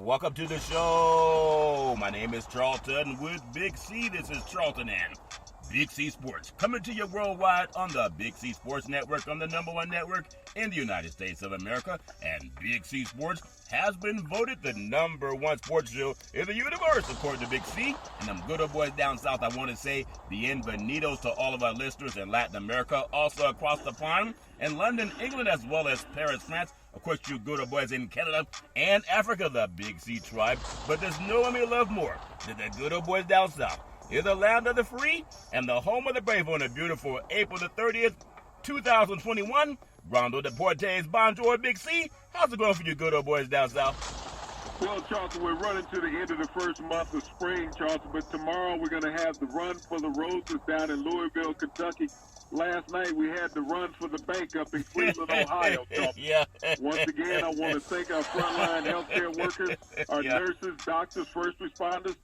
welcome to the show. My name is Charlton with Big C. This is Charlton and Big C Sports, coming to you worldwide on the Big C Sports Network, on the #1 network in the United States of America. And Big C Sports has been voted the #1 sports show in the universe, according to Big C. And them good old boys down south, I want to say bienvenidos to all of our listeners in Latin America, also across the pond in London, England, as well as Paris, France. Of course, you good old boys in Canada and Africa, the Big C tribe. But there's no one we love more than the good old boys down south. It's the land of the free and the home of the brave on a beautiful April the 30th, 2021. Rondo Deportes, bonjour, Big C. How's it going for you good old boys down south? Well, Charlton, we're running to the end of the first month of spring, Charlton, but tomorrow we're going to have the Run for the Roses down in Louisville, Kentucky. Last night we had the Run for the Bank up in Cleveland, Ohio, Charlton. Yeah. Once again, I want to thank our frontline healthcare workers, our nurses, doctors, first responders.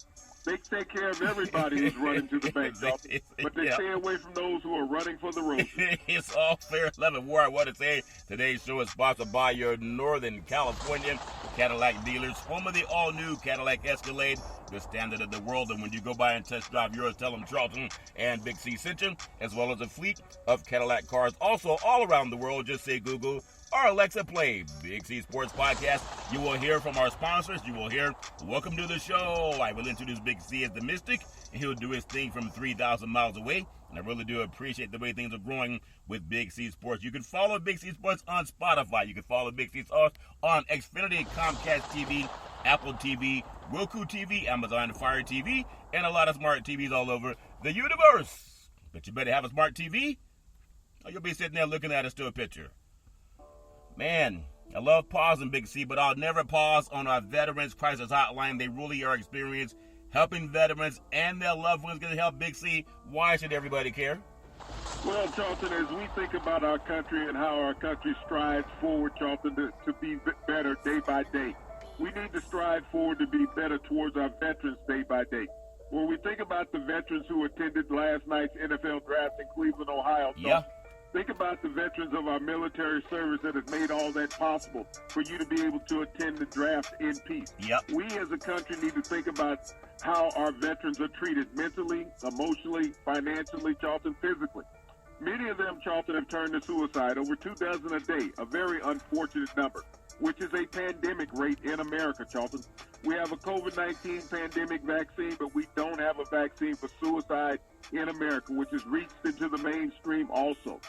They take care of everybody who's running to the bank, Charlton. But they stay away from those who are running for the roses. It's all fair, love, and war. I want to say today's show is sponsored by your Northern California Cadillac dealers, home of the all-new Cadillac Escalade, the standard of the world. And when you go by and test drive yours, tell them Charlton and Big C sent you, as well as a fleet of Cadillac cars. Also, all around the world, just say Google or Alexa, play Big C Sports Podcast. You will hear from our sponsors. You will hear, welcome to the show. I will introduce Big C as the Mystic, and he'll do his thing from 3,000 miles away. And I really do appreciate the way things are growing with Big C Sports. You can follow Big C Sports on Spotify. You can follow Big C Sports on Xfinity, Comcast TV, Apple TV, Roku TV, Amazon Fire TV, and a lot of smart TVs all over the universe. But you better have a smart TV, or you'll be sitting there looking at a still picture. Man, I love pausing, Big C, but I'll never pause on our Veterans Crisis Hotline. They really are experienced helping veterans and their loved ones. Going to help, Big C. Why should everybody care? Well, Charlton, as we think about our country and how our country strives forward, Charlton, to be better day by day, we need to strive forward to be better towards our veterans day by day. When we think about the veterans who attended last night's NFL draft in Cleveland, Ohio, Charlton, think about the veterans of our military service that have made all that possible for you to be able to attend the draft in peace. We as a country need to think about how our veterans are treated mentally, emotionally, financially, Charlton, physically. Many of them, Charlton, have turned to suicide, over 24 a day, a very unfortunate number, which is a pandemic rate in America, Charlton. We have a COVID-19 pandemic vaccine, but we don't have a vaccine for suicide in America, which has reached into the mainstream also.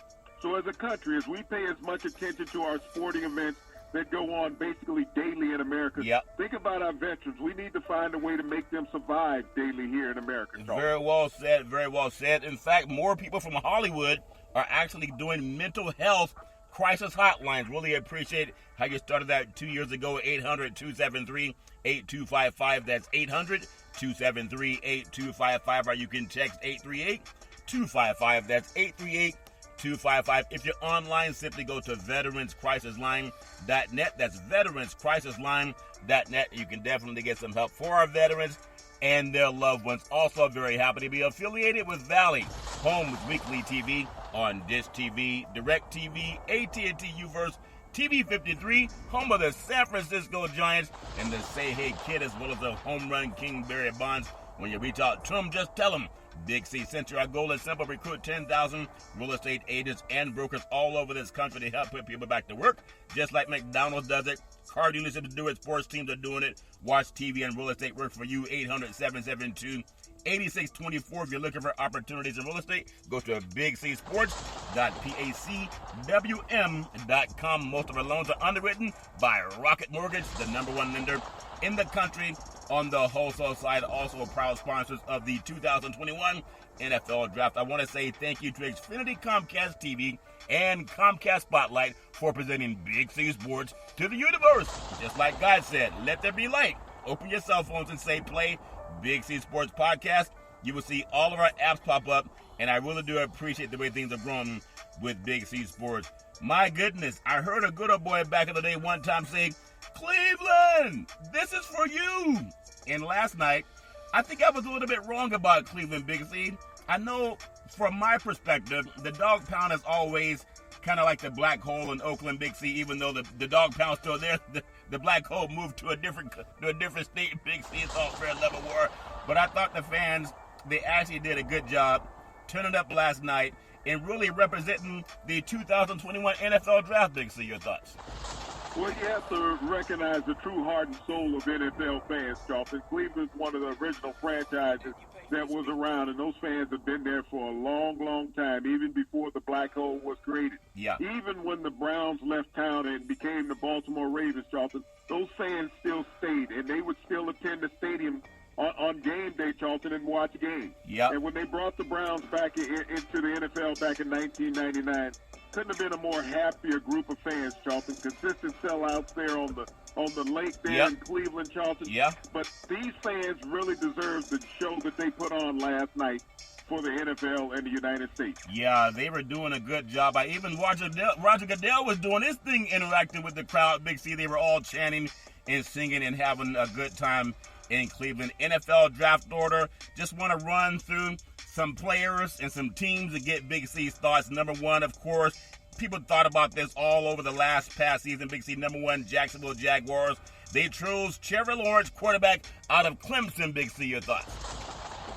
So as a country, as we pay as much attention to our sporting events that go on basically daily in America, think about our veterans. We need to find a way to make them survive daily here in America. Charlton. Very well said, very well said. In fact, more people from Hollywood are actually doing mental health crisis hotlines. Really appreciate how you started that 2 years ago, 800-273-8255. That's 800-273-8255. Or you can text 838-255. That's 838-255. If you're online, simply go to veteranscrisisline.net. That's veteranscrisisline.net. You can definitely get some help for our veterans and their loved ones. Also very happy to be affiliated with Valley, Homes Weekly TV on Dish TV, Direct TV, AT&T Uverse, TV 53, home of the San Francisco Giants, and the Say Hey Kid, as well as the home run king Barry Bonds. When you reach out to them, just tell them Big C sent you. Our goal is simple: recruit 10,000 real estate agents and brokers all over this country to help put people back to work, just like McDonald's does it. Car dealerships do it. Sports teams are doing it. Watch TV and real estate work for you. 800-772-8624. If you're looking for opportunities in real estate, go to bigcsports.pacwm.com. Most of our loans are underwritten by Rocket Mortgage, the #1 lender in the country on the wholesale side. Also proud sponsors of the 2021 NFL Draft. I want to say thank you to Xfinity Comcast TV and Comcast Spotlight for presenting Big C Sports to the universe. Just like God said, let there be light. Open your cell phones and say play Big C Sports Podcast. You will see all of our apps pop up, and I really do appreciate the way things are growing with Big C Sports. My goodness, I heard a good old boy back in the day one time say, Cleveland, this is for you. And last night, I think I was a little bit wrong about Cleveland, Big C. I know from my perspective, the dog pound has always kind of like the black hole in Oakland, Big C. Even though the dog pound's still there, the black hole moved to a different state, Big C. It's all fair level war. But I thought the fans, they actually did a good job turning up last night and really representing the 2021 NFL Draft, Big C. Your thoughts? Well, you have to recognize the true heart and soul of NFL fans, Charlton. Cleveland's one of the original franchises that was around, and those fans have been there for a long, long time, even before the black hole was created. Yeah. Even when the Browns left town and became the Baltimore Ravens, Charlton, those fans still stayed, and they would still attend the stadium on game day, Charlton, and watch games. Yeah. And when they brought the Browns back into the NFL back in 1999, couldn't have been a more happier group of fans, Charlton. Consistent sellouts there on the lake there in Cleveland, Charlton. Yeah. But these fans really deserve the show that they put on last night for the NFL and the United States. Yeah, they were doing a good job. Even Roger Goodell was doing his thing, interacting with the crowd. Big C, they were all chanting and singing and having a good time in Cleveland. NFL draft order. Just want to run through some players and some teams to get Big C's thoughts. Number one, of course, people thought about this all over the past season. Big C, number one, Jacksonville Jaguars. They chose Trevor Lawrence, quarterback out of Clemson. Big C, your thoughts?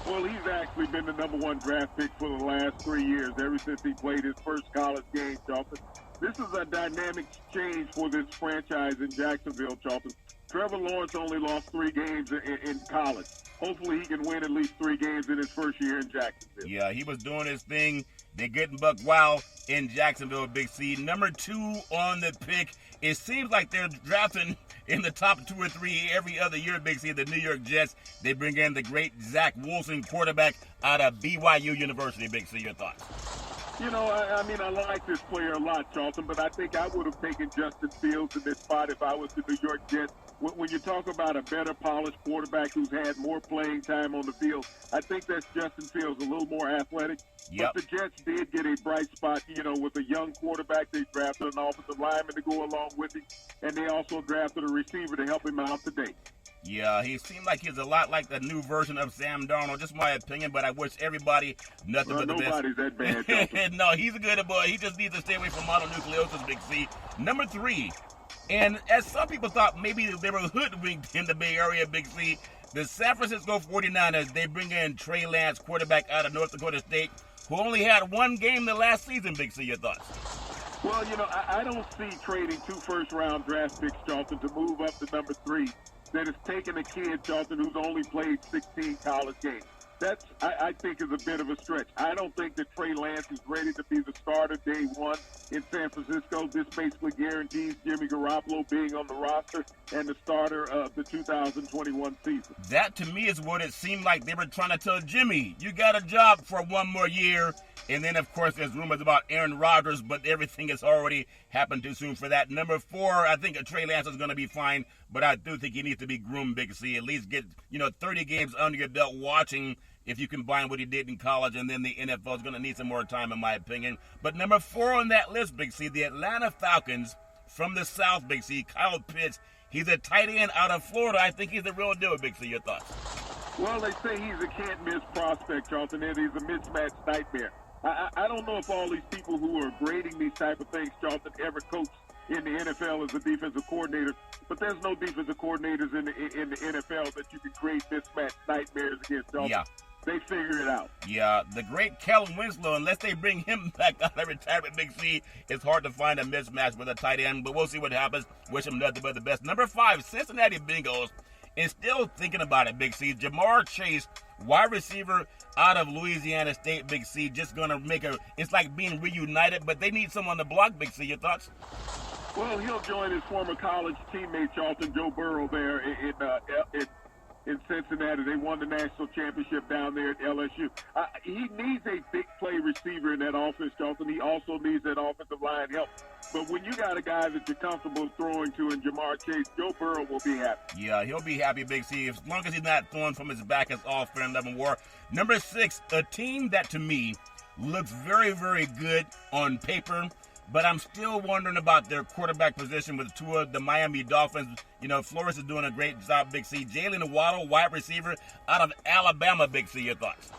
Well, he's actually been the number one draft pick for the last 3 years, ever since he played his first college game, Charlton. This is a dynamic change for this franchise in Jacksonville, Charlton. Trevor Lawrence only lost 3 games in college. Hopefully he can win at least 3 games in his first year in Jacksonville. Yeah, he was doing his thing. They're getting Buck Wild in Jacksonville, Big C. Number 2 on the pick. It seems like they're drafting in the top 2 or 3 every other year, Big C. The New York Jets. They bring in the great Zach Wilson, quarterback out of BYU University. Big C, your thoughts? You know, I mean, I like this player a lot, Charlton, but I think I would have taken Justin Fields in this spot if I was the New York Jets. When you talk about a better polished quarterback who's had more playing time on the field, I think that's Justin Fields, a little more athletic. Yep. But the Jets did get a bright spot, you know, with a young quarterback. They drafted an offensive lineman to go along with him, and they also drafted a receiver to help him out today. Yeah, he seemed like he's a lot like the new version of Sam Darnold. Just my opinion, but I wish everybody nothing but the best. Nobody's that bad. No, he's a good boy. He just needs to stay away from mononucleosis, Big C. Number 3, and as some people thought maybe they were hoodwinked in the Bay Area, Big C, the San Francisco 49ers, they bring in Trey Lance, quarterback out of North Dakota State, who only had 1 game the last season, Big C. Your thoughts? Well, you know, I don't see trading 2 first-round draft picks, Charlton, to move up to number 3. That has taken a kid, Charlton, who's only played 16 college games. That's, I think, is a bit of a stretch. I don't think that Trey Lance is ready to be the starter day one in San Francisco. This basically guarantees Jimmy Garoppolo being on the roster and the starter of the 2021 season. That, to me, is what it seemed like they were trying to tell Jimmy. You got a job for 1 more year. And then, of course, there's rumors about Aaron Rodgers, but everything has already happened too soon for that. Number 4, I think Trey Lance is going to be fine, but I do think he needs to be groomed, Big C. At least get, 30 games under your belt watching if you combine what he did in college, and then the NFL is going to need some more time, in my opinion. But number 4 on that list, Big C, the Atlanta Falcons from the South, Big C, Kyle Pitts. He's a tight end out of Florida. I think he's the real deal, Big C. Your thoughts? Well, they say he's a can't-miss prospect, Charlton, and he's a mismatch nightmare. I don't know if all these people who are grading these type of things, Charlton, ever coached in the NFL as a defensive coordinator, but there's no defensive coordinators in the NFL that you can create mismatch nightmares against, Charlton. Yeah. They figure it out. Yeah, the great Kellen Winslow, unless they bring him back out of retirement, Big C, it's hard to find a mismatch with a tight end, but we'll see what happens. Wish him nothing but the best. Number 5, Cincinnati Bengals. And still thinking about it, Big C, Jamar Chase, wide receiver out of Louisiana State, Big C, just going to it's like being reunited, but they need someone to block, Big C. Your thoughts? Well, he'll join his former college teammate, Charlton, Joe Burrow, there in Cincinnati. They won the national championship down there at LSU. He needs a big play receiver in that offense, Charlton. He also needs that offensive line help. But when you got a guy that you're comfortable throwing to in Jamar Chase, Joe Burrow will be happy. Yeah, he'll be happy, Big C. As long as he's not throwing from his back, it's all fair and level war. Number 6, a team that to me looks very, very good on paper, but I'm still wondering about their quarterback position with 2 of the Miami Dolphins. Flores is doing a great job, Big C. Jalen Waddle, wide receiver out of Alabama, Big C. Your thoughts?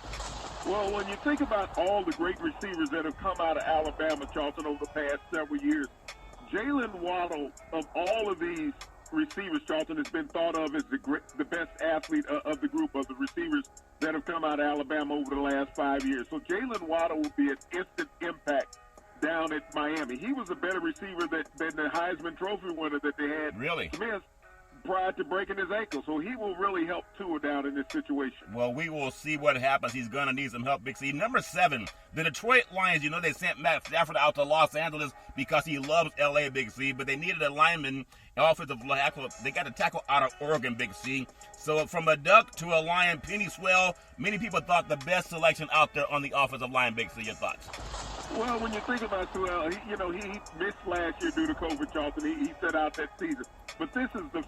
Well, when you think about all the great receivers that have come out of Alabama, Charlton, over the past several years, Jalen Waddle, of all of these receivers, Charlton, has been thought of as the best athlete of the group of the receivers that have come out of Alabama over the last 5 years. So Jalen Waddle will be an instant impact down at Miami. He was a better receiver than the Heisman Trophy winner that they had. Really? Smith prior to breaking his ankle. So he will really help Tua down in this situation. Well, we will see what happens. He's going to need some help, Big C. Number 7, the Detroit Lions. You know, they sent Matt Stafford out to Los Angeles because he loves L.A., Big C, but they needed a lineman, an offensive tackle. They got a tackle out of Oregon, Big C. So from a Duck to a Lion, Penny Swell, many people thought the best selection out there on the offensive line, Big C. Your thoughts? Well, when you think about Swell, he missed last year due to COVID, Charlton. He set out that season. But this is the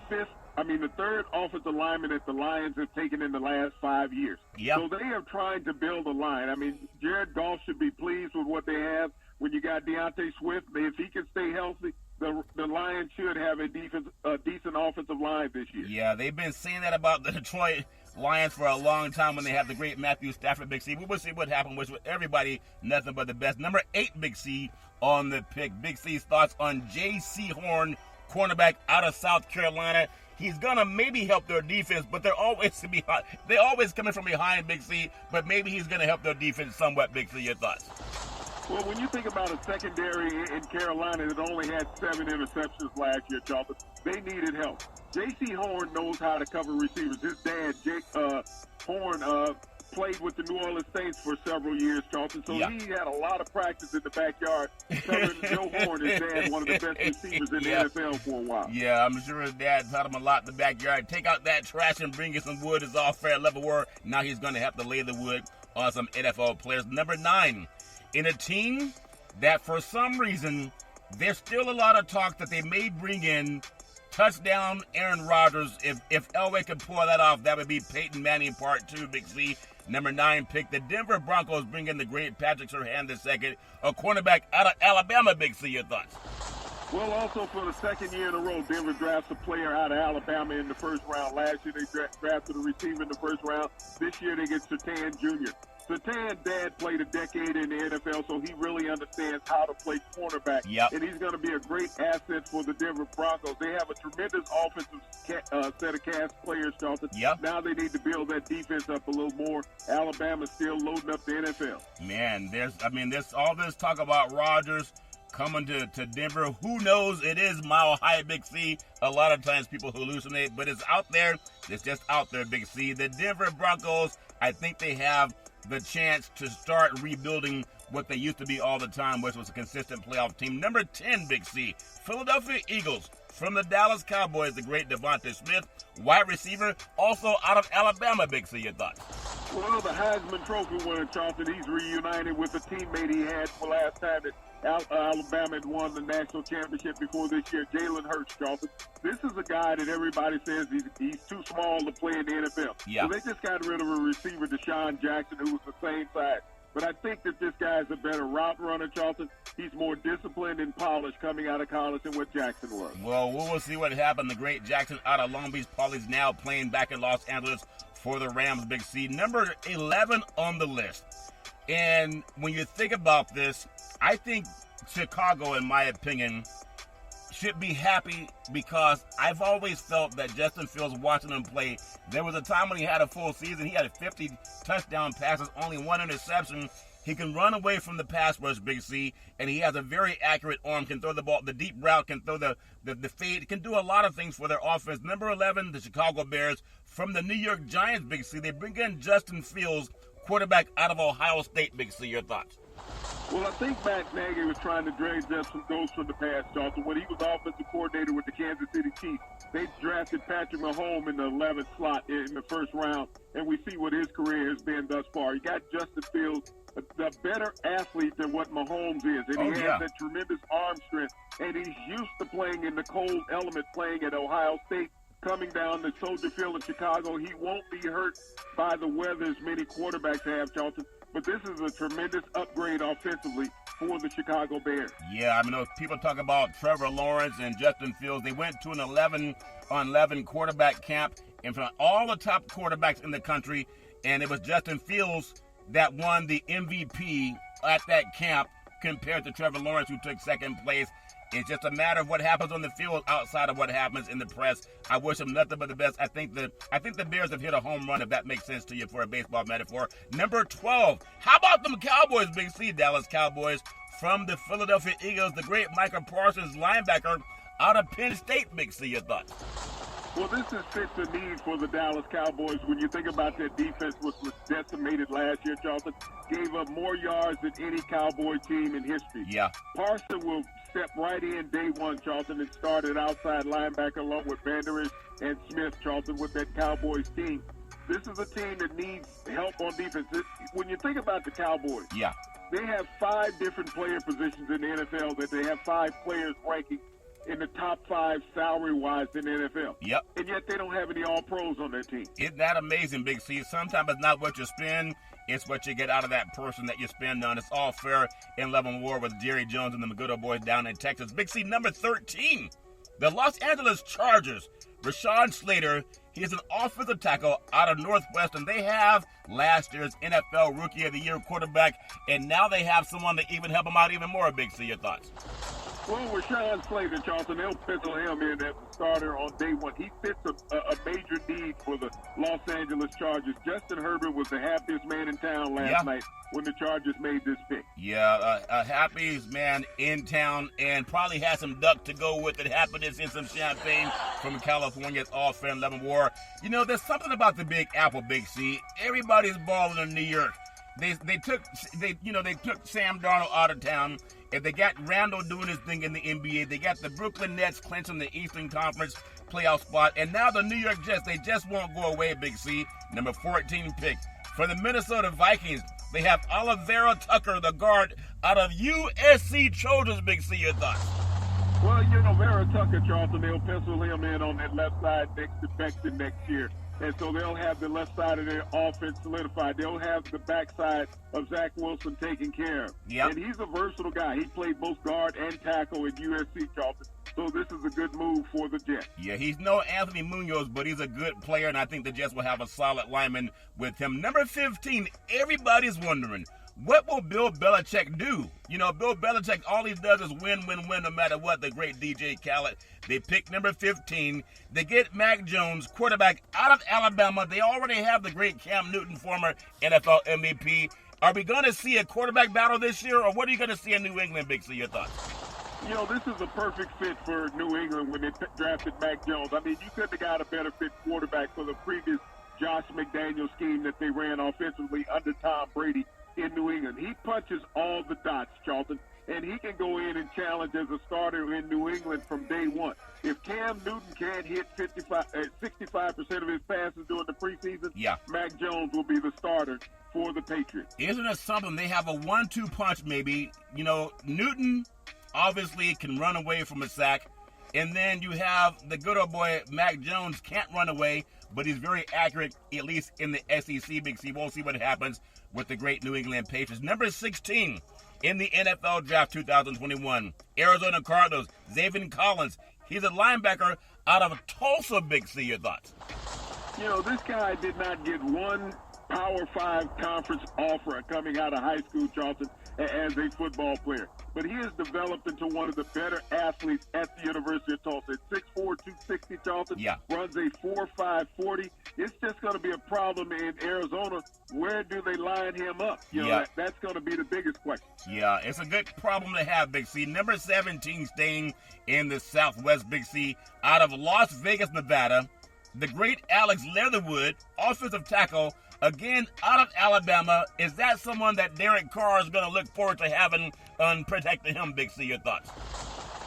third offensive lineman that the Lions have taken in the last 5 years. Yep. So they are trying to build a line. I mean, Jared Goff should be pleased with what they have. When you got DeAndre Swift, if he can stay healthy, the Lions should have a decent offensive line this year. Yeah, they've been saying that about the Detroit Lions for a long time when they have the great Matthew Stafford, Big C. We will see what happens with everybody, nothing but the best. Number 8, Big C, on the pick. Big C's thoughts on J.C. Horn, cornerback out of South Carolina. He's going to maybe help their defense, but they're always coming from behind, Big C, but maybe he's going to help their defense somewhat, Big C. Your thoughts? Well, when you think about a secondary in Carolina that only had 7 interceptions last year, Charlton, they needed help. J.C. Horn knows how to cover receivers. His dad, Jake Horn, played with the New Orleans Saints for several years, Charlton, so he had a lot of practice in the backyard covering Joe Horn, his dad, one of the best receivers in the NFL for a while. Yeah, I'm sure his dad taught him a lot in the backyard. Take out that trash and bring in some wood is all fair level word. Now he's going to have to lay the wood on some NFL players. Number 9, in a team that for some reason there's still a lot of talk that they may bring in touchdown Aaron Rodgers. If Elway could pull that off, that would be Peyton Manning Part 2, Big C. Number 9 pick, the Denver Broncos bring in the great Patrick Surtain II, a cornerback out of Alabama, Big C. Your thoughts? Well, also for the second year in a row, Denver drafts a player out of Alabama in the first round. Last year they drafted a receiver in the first round. This year they get Surtain Jr. Surtain's dad played a decade in the NFL, so he really understands how to play cornerback. Yep. And he's going to be a great asset for the Denver Broncos. They have a tremendous offensive set of cast players, Charlton. Yep. Now they need to build that defense up a little more. Alabama's still loading up the NFL. Man, there's all this talk about Rodgers coming to Denver. Who knows? It is Mile High, Big C. A lot of times people hallucinate, but it's out there. It's just out there, Big C. The Denver Broncos, I think they have the chance to start rebuilding what they used to be all the time, which was a consistent playoff team. Number 10, Big C, Philadelphia Eagles. From the Dallas Cowboys, the great Devontae Smith, wide receiver, also out of Alabama, Big C. Your thoughts? Well, the Heisman Trophy winner, Charlton, he's reunited with a teammate he had for last time that Alabama had won the national championship before this year, Jalen Hurts, Charlton. This is a guy that everybody says he's too small to play in the NFL. Yeah. So they just got rid of a receiver, Deshaun Jackson, who was the same size. But I think that this guy's a better route runner, Charlton. He's more disciplined and polished coming out of college than what Jackson was. Well, we will see what happened. The great Jackson out of Long Beach Poly's now playing back in Los Angeles for the Rams, Big C. Number 11 on the list. And when you think about this, I think Chicago, in my opinion, should be happy because I've always felt that Justin Fields, watching him play, there was a time when he had a full season. He had 50 touchdown passes, only 1 interception. He can run away from the pass rush, Big C, and he has a very accurate arm, can throw the ball, the deep route, can throw the fade, can do a lot of things for their offense. Number 11, the Chicago Bears. From the New York Giants, Big C, they bring in Justin Fields, quarterback out of Ohio State, Big C. Your thoughts? Well, I think Matt Nagy was trying to drain just some ghosts from the past, Charlton. When he was offensive coordinator with the Kansas City Chiefs, they drafted Patrick Mahomes in the 11th slot in the first round, and we see what his career has been thus far. He got Justin Fields, a better athlete than what Mahomes is, and he has that tremendous arm strength, and he's used to playing in the cold element, playing at Ohio State, coming down to Soldier Field in Chicago. He won't be hurt by the weather as many quarterbacks have, Charlton. But this is a tremendous upgrade offensively for the Chicago Bears. Yeah, I mean, people talk about Trevor Lawrence and Justin Fields. They went to an 11-on-11 quarterback camp, and from all the top quarterbacks in the country, and it was Justin Fields that won the MVP at that camp compared to Trevor Lawrence, who took second place. It's just a matter of what happens on the field outside of what happens in the press. I wish them nothing but the best. I think the Bears have hit a home run, if that makes sense to you for a baseball metaphor. Number 12. How about them Cowboys, Big C? Dallas Cowboys from the Philadelphia Eagles. The great Micah Parsons, linebacker out of Penn State, Big C. Your thoughts? Well, this is fits a need for the Dallas Cowboys. When you think about their defense, which was decimated last year, Charlton gave up more yards than any Cowboy team in history. Yeah. Parsons will step right in day one, Charlton, and started outside linebacker along with Vanderich and Smith, Charlton, with that Cowboys team. This is a team that needs help on defense. When you think about the Cowboys, yeah, they have 5 different player positions in the NFL that they have 5 players ranking in the top 5 salary-wise in the NFL. Yep. And yet they don't have any all-pros on their team. Isn't that amazing, Big C? Sometimes it's not what you spend, it's what you get out of that person that you spend on. It's all fair in love and war with Jerry Jones and the good old boys down in Texas. Big C, number 13, the Los Angeles Chargers. Rashawn Slater, he is an offensive tackle out of Northwestern. They have last year's NFL Rookie of the Year quarterback, and now they have someone to even help them out even more, Big C. Your thoughts? Well, Rashawn Slater, Charlton, they'll pencil him in as the starter on day one. He fits a major need for the Los Angeles Chargers. Justin Herbert was the happiest man in town last night when the Chargers made this pick. Yeah, a happiest man in town, and probably had some duck to go with it, happiness and some champagne from California. It's all fair and love and war. You know, there's something about the Big Apple, Big C. Everybody's balling in New York. They took Sam Darnold out of town, and they got Randall doing his thing in the NBA. They got the Brooklyn Nets clinching the Eastern Conference playoff spot, and now the New York Jets, they just won't go away, Big C. Number 14 pick. For the Minnesota Vikings, they have Olivera Tucker, the guard out of USC Trojans, Big C. Your thoughts? Well, you know, Vera Tucker, Charlton, they'll pencil him in on that left side next to Becton next year. And so they'll have the left side of their offense solidified. They'll have the backside of Zach Wilson taken care of. Yep. And he's a versatile guy. He played both guard and tackle at USC, Charlton. So this is a good move for the Jets. Yeah, he's no Anthony Munoz, but he's a good player, and I think the Jets will have a solid lineman with him. Number 15, everybody's wondering, what will Bill Belichick do? You know, Bill Belichick, all he does is win, win, win, no matter what. The great DJ Khaled. They pick number 15. They get Mac Jones, quarterback out of Alabama. They already have the great Cam Newton, former NFL MVP. Are we going to see a quarterback battle this year, or what are you going to see in New England, Big C? Your thoughts? You know, this is a perfect fit for New England when they drafted Mac Jones. I mean, you couldn't have got a better fit quarterback for the previous Josh McDaniels scheme that they ran offensively under Tom Brady in New England. He punches all the dots, Charlton, and he can go in and challenge as a starter in New England from day one. If Cam Newton can't hit 65% of his passes during the preseason, Mac Jones will be the starter for the Patriots. Isn't it something? They have a 1-2 punch, maybe. You know, Newton obviously can run away from a sack, and then you have the good old boy Mac Jones can't run away, but he's very accurate, at least in the SEC. Big C. We'll see what happens with the great New England Patriots. Number 16 in the NFL Draft 2021, Arizona Cardinals, Zaven Collins. He's a linebacker out of Tulsa, Big C. Your thoughts? You know, this guy did not get one Power 5 conference offer coming out of high school, Charlton, as a football player. But he has developed into one of the better athletes at the University of Tulsa. At 6'4", 260, Charlton, runs a 4.5 40. It's just going to be a problem in Arizona. Where do they line him up? You know, that's going to be the biggest question. Yeah, it's a good problem to have, Big C. Number 17, staying in the Southwest, Big C, out of Las Vegas, Nevada, the great Alex Leatherwood, offensive tackle, again, out of Alabama. Is that someone that Derek Carr is going to look forward to having unprotected him, Big C? Your thoughts?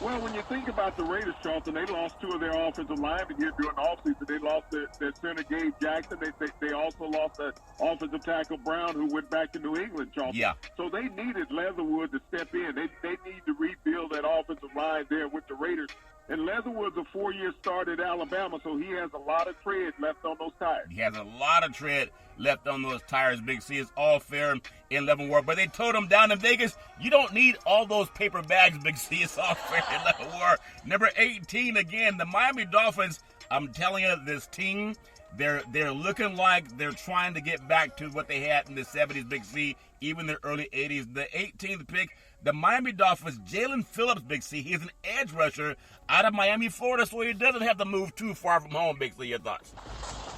Well, when you think about the Raiders, Charlton, they lost 2 of their offensive linemen here during the offseason. They lost their center, Gabe Jackson. They also lost the offensive tackle, Brown, who went back to New England, Charlton. Yeah. So they needed Leatherwood to step in. They need to rebuild that offensive line there with the Raiders. And Leatherwood's a 4-year start at Alabama, so he has a lot of tread left on those tires. He has a lot of tread left on those tires, Big C. It's all fair in love and war. But they told him down in Vegas, you don't need all those paper bags, Big C. It's all fair in love and war. Number 18, again, the Miami Dolphins. I'm telling you, this team, They're looking like they're trying to get back to what they had in the 70s, Big C, even the early 80s. The 18th pick, the Miami Dolphins, Jalen Phillips, Big C. He's an edge rusher out of Miami, Florida, so he doesn't have to move too far from home, Big C. Your thoughts?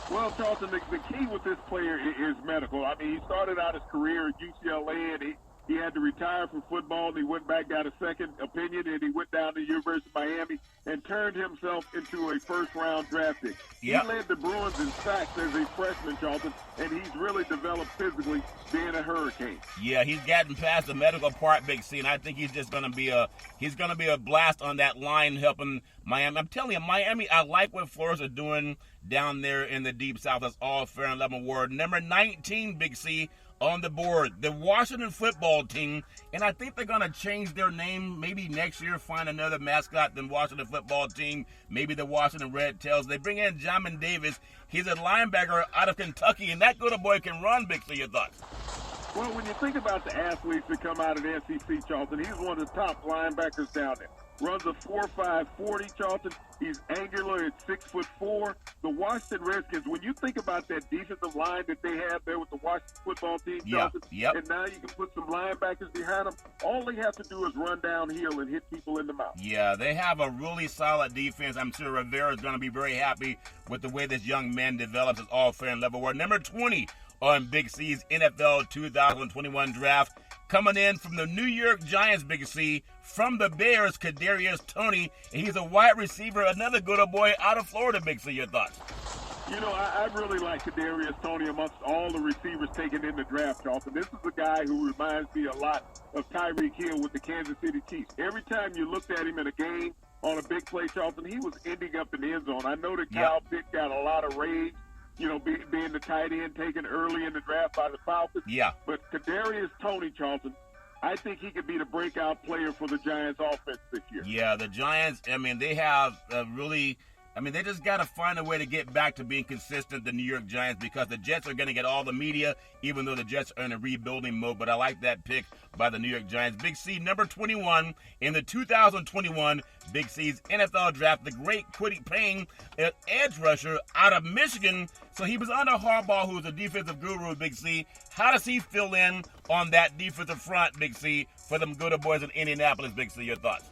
Well, Charlton, the key with this player is medical. I mean, he started out his career at UCLA, and he had to retire from football, and he went back, got a second opinion, and he went down to the University of Miami and turned himself into a first-round draft pick. Yep. He led the Bruins in sacks as a freshman, Charlton, and he's really developed physically being a Hurricane. Yeah, he's gotten past the medical part, Big C, and I think he's just going to be a blast on that line helping Miami. I'm telling you, Miami, I like what Flores are doing down there in the Deep South. That's all fair and level word. Number 19, Big C, on the board, the Washington football team, and I think they're going to change their name maybe next year, find another mascot than Washington football team, maybe the Washington Red Tails. They bring in Jamin Davis. He's a linebacker out of Kentucky, and that good boy can run, Big C. Your thoughts? Well, when you think about the athletes that come out of the SEC, Charlton, he's one of the top linebackers down there. Runs a 4.5 40, Charlton. He's angular at 6'4". The Washington Redskins, when you think about that defensive line that they have there with the Washington football team, Charlton, and now you can put some linebackers behind them, all they have to do is run downhill and hit people in the mouth. Yeah, they have a really solid defense. I'm sure Rivera is going to be very happy with the way this young man develops. It's all fair and level. We're number 20 on Big C's NFL 2021 draft. Coming in from the New York Giants, Big C, from the Bears, Kadarius Toney, and he's a wide receiver, another good boy out of Florida, Big C. Your thoughts? You know, I really like Kadarius Toney amongst all the receivers taken in the draft, Charlton. This is a guy who reminds me a lot of Tyreek Hill with the Kansas City Chiefs. Every time you looked at him in a game on a big play, Charlton, he was ending up in the end zone. I know that Kyle Pitt got a lot of rage, you know, being the tight end taken early in the draft by the Falcons. Yeah. But Kadarius Toney, Charlton, I think he could be the breakout player for the Giants offense this year. Yeah, the Giants, I mean, they have they just got to find a way to get back to being consistent, the New York Giants, because the Jets are going to get all the media, even though the Jets are in a rebuilding mode. But I like that pick by the New York Giants. Big C, number 21 in the 2021 Big C's NFL draft, the great Kwity Paye, an edge rusher out of Michigan. So he was under Harbaugh, who's a defensive guru, Big C. How does he fill in on that defensive front, Big C, for them good boys in Indianapolis, Big C? Your thoughts?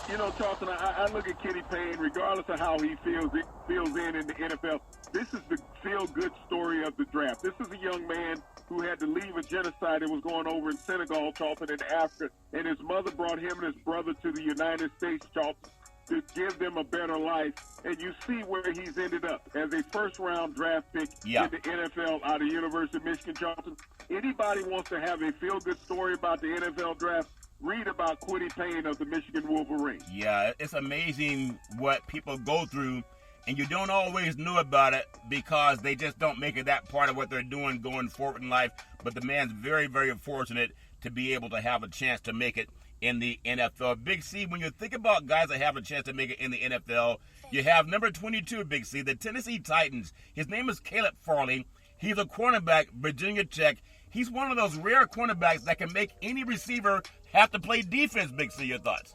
You know, Charlton, I look at Kwity Paye, regardless of how he feels in the NFL, this is the feel-good story of the draft. This is a young man who had to leave a genocide that was going over in Senegal, Charlton, in Africa, and his mother brought him and his brother to the United States, Charlton, to give them a better life. And you see where he's ended up as a first-round draft pick in the NFL out of University of Michigan, Charlton. Anybody wants to have a feel-good story about the NFL draft, read about Kwity Paye of the Michigan Wolverines. Yeah, it's amazing what people go through, and you don't always know about it because they just don't make it that part of what they're doing going forward in life. But the man's very, very fortunate to be able to have a chance to make it in the NFL. Big C, when you think about guys that have a chance to make it in the NFL, you have number 22, Big C, the Tennessee Titans. His name is Caleb Farley. He's a cornerback, Virginia Tech. He's one of those rare cornerbacks that can make any receiver have to play defense, Big C. Your thoughts?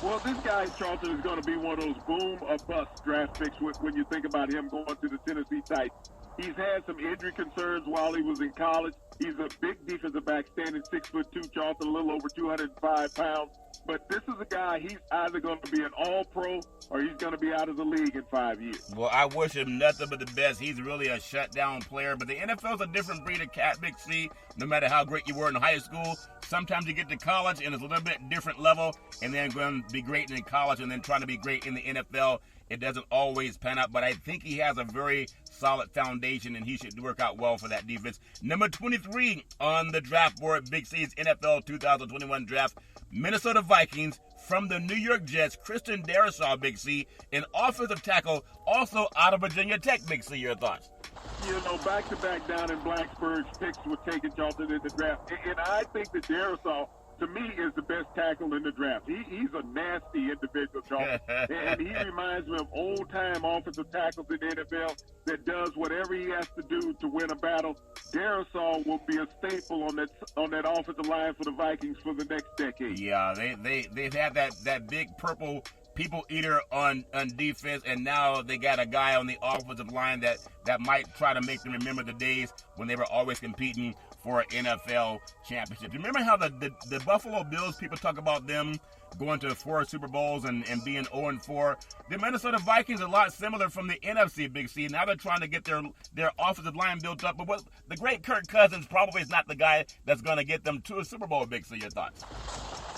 Well, this guy, Charlton, is going to be one of those boom or bust draft picks when you think about him going to the Tennessee Titans. He's had some injury concerns while he was in college. He's a big defensive back, standing 6'2", Charlton, a little over 205 pounds. But this is a guy, he's either going to be an all-pro or he's going to be out of the league in 5 years. Well, I wish him nothing but the best. He's really a shutdown player. But the NFL's a different breed of cat, Big C. No matter how great you were in high school, sometimes you get to college and it's a little bit different level, and then going to be great in college and then trying to be great in the NFL. It doesn't always pan out, but I think he has a very solid foundation, and he should work out well for that defense. Number 23 on the draft board, Big C's NFL 2021 draft, Minnesota Vikings from the New York Jets, Christian Darrisaw, Big C, an offensive tackle, also out of Virginia Tech, Big C. Your thoughts? You know, back-to-back down in Blacksburg, picks were taken, Charlton, in the draft. And I think that Darrisaw, to me, is the best tackle in the draft. He's a nasty individual, Charlton. And he reminds me of old-time offensive tackles in the NFL that does whatever he has to do to win a battle. Darrisaw will be a staple on that offensive line for the Vikings for the next decade. Yeah, they've had that big purple people eater on defense, and now they got a guy on the offensive line that might try to make them remember the days when they were always competing for an NFL championship. Remember how the Buffalo Bills, people talk about them going to 4 Super Bowls and being 0-4. The Minnesota Vikings are a lot similar from the NFC, Big C. Now they're trying to get their offensive line built up. But the great Kirk Cousins probably is not the guy that's going to get them to a Super Bowl, Big C. Your thoughts?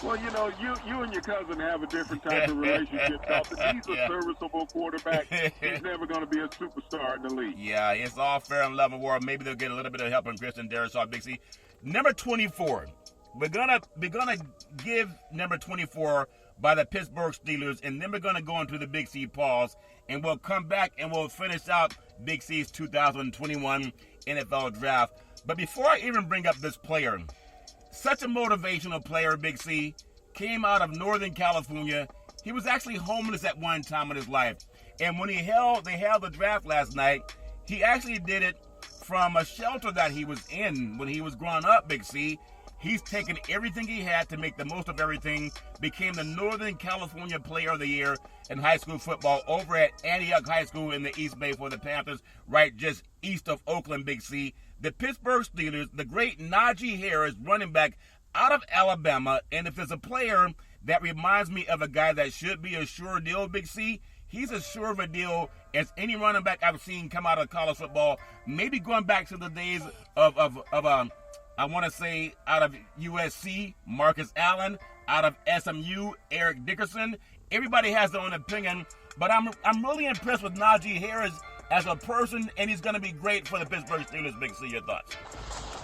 Well, you know, you and your cousin have a different type of relationship. He's a serviceable quarterback. He's never going to be a superstar in the league. Yeah, it's all fair and level war. Maybe they'll get a little bit of help from Christian Darrisaw, Big C. Number 24. We're gonna give number 24 by the Pittsburgh Steelers, and then we're gonna go into the Big C pause, and we'll come back and we'll finish out Big C's 2021 NFL draft. But before I even bring up this player, such a motivational player, Big C, came out of Northern California. He was actually homeless at one time in his life, and when they held the draft last night, he actually did it from a shelter that he was in when he was growing up, Big C. He's taken everything he had to make the most of everything, became the Northern California Player of the Year in high school football over at Antioch High School in the East Bay for the Panthers, right just east of Oakland, Big C. The Pittsburgh Steelers, the great Najee Harris, running back out of Alabama, and if there's a player that reminds me of a guy that should be a sure deal, Big C, he's as sure of a deal as any running back I've seen come out of college football, maybe going back to the days of I want to say out of USC, Marcus Allen, out of SMU, Eric Dickerson. Everybody has their own opinion, but I'm really impressed with Najee Harris as a person, and he's going to be great for the Pittsburgh Steelers. Big C, your thoughts?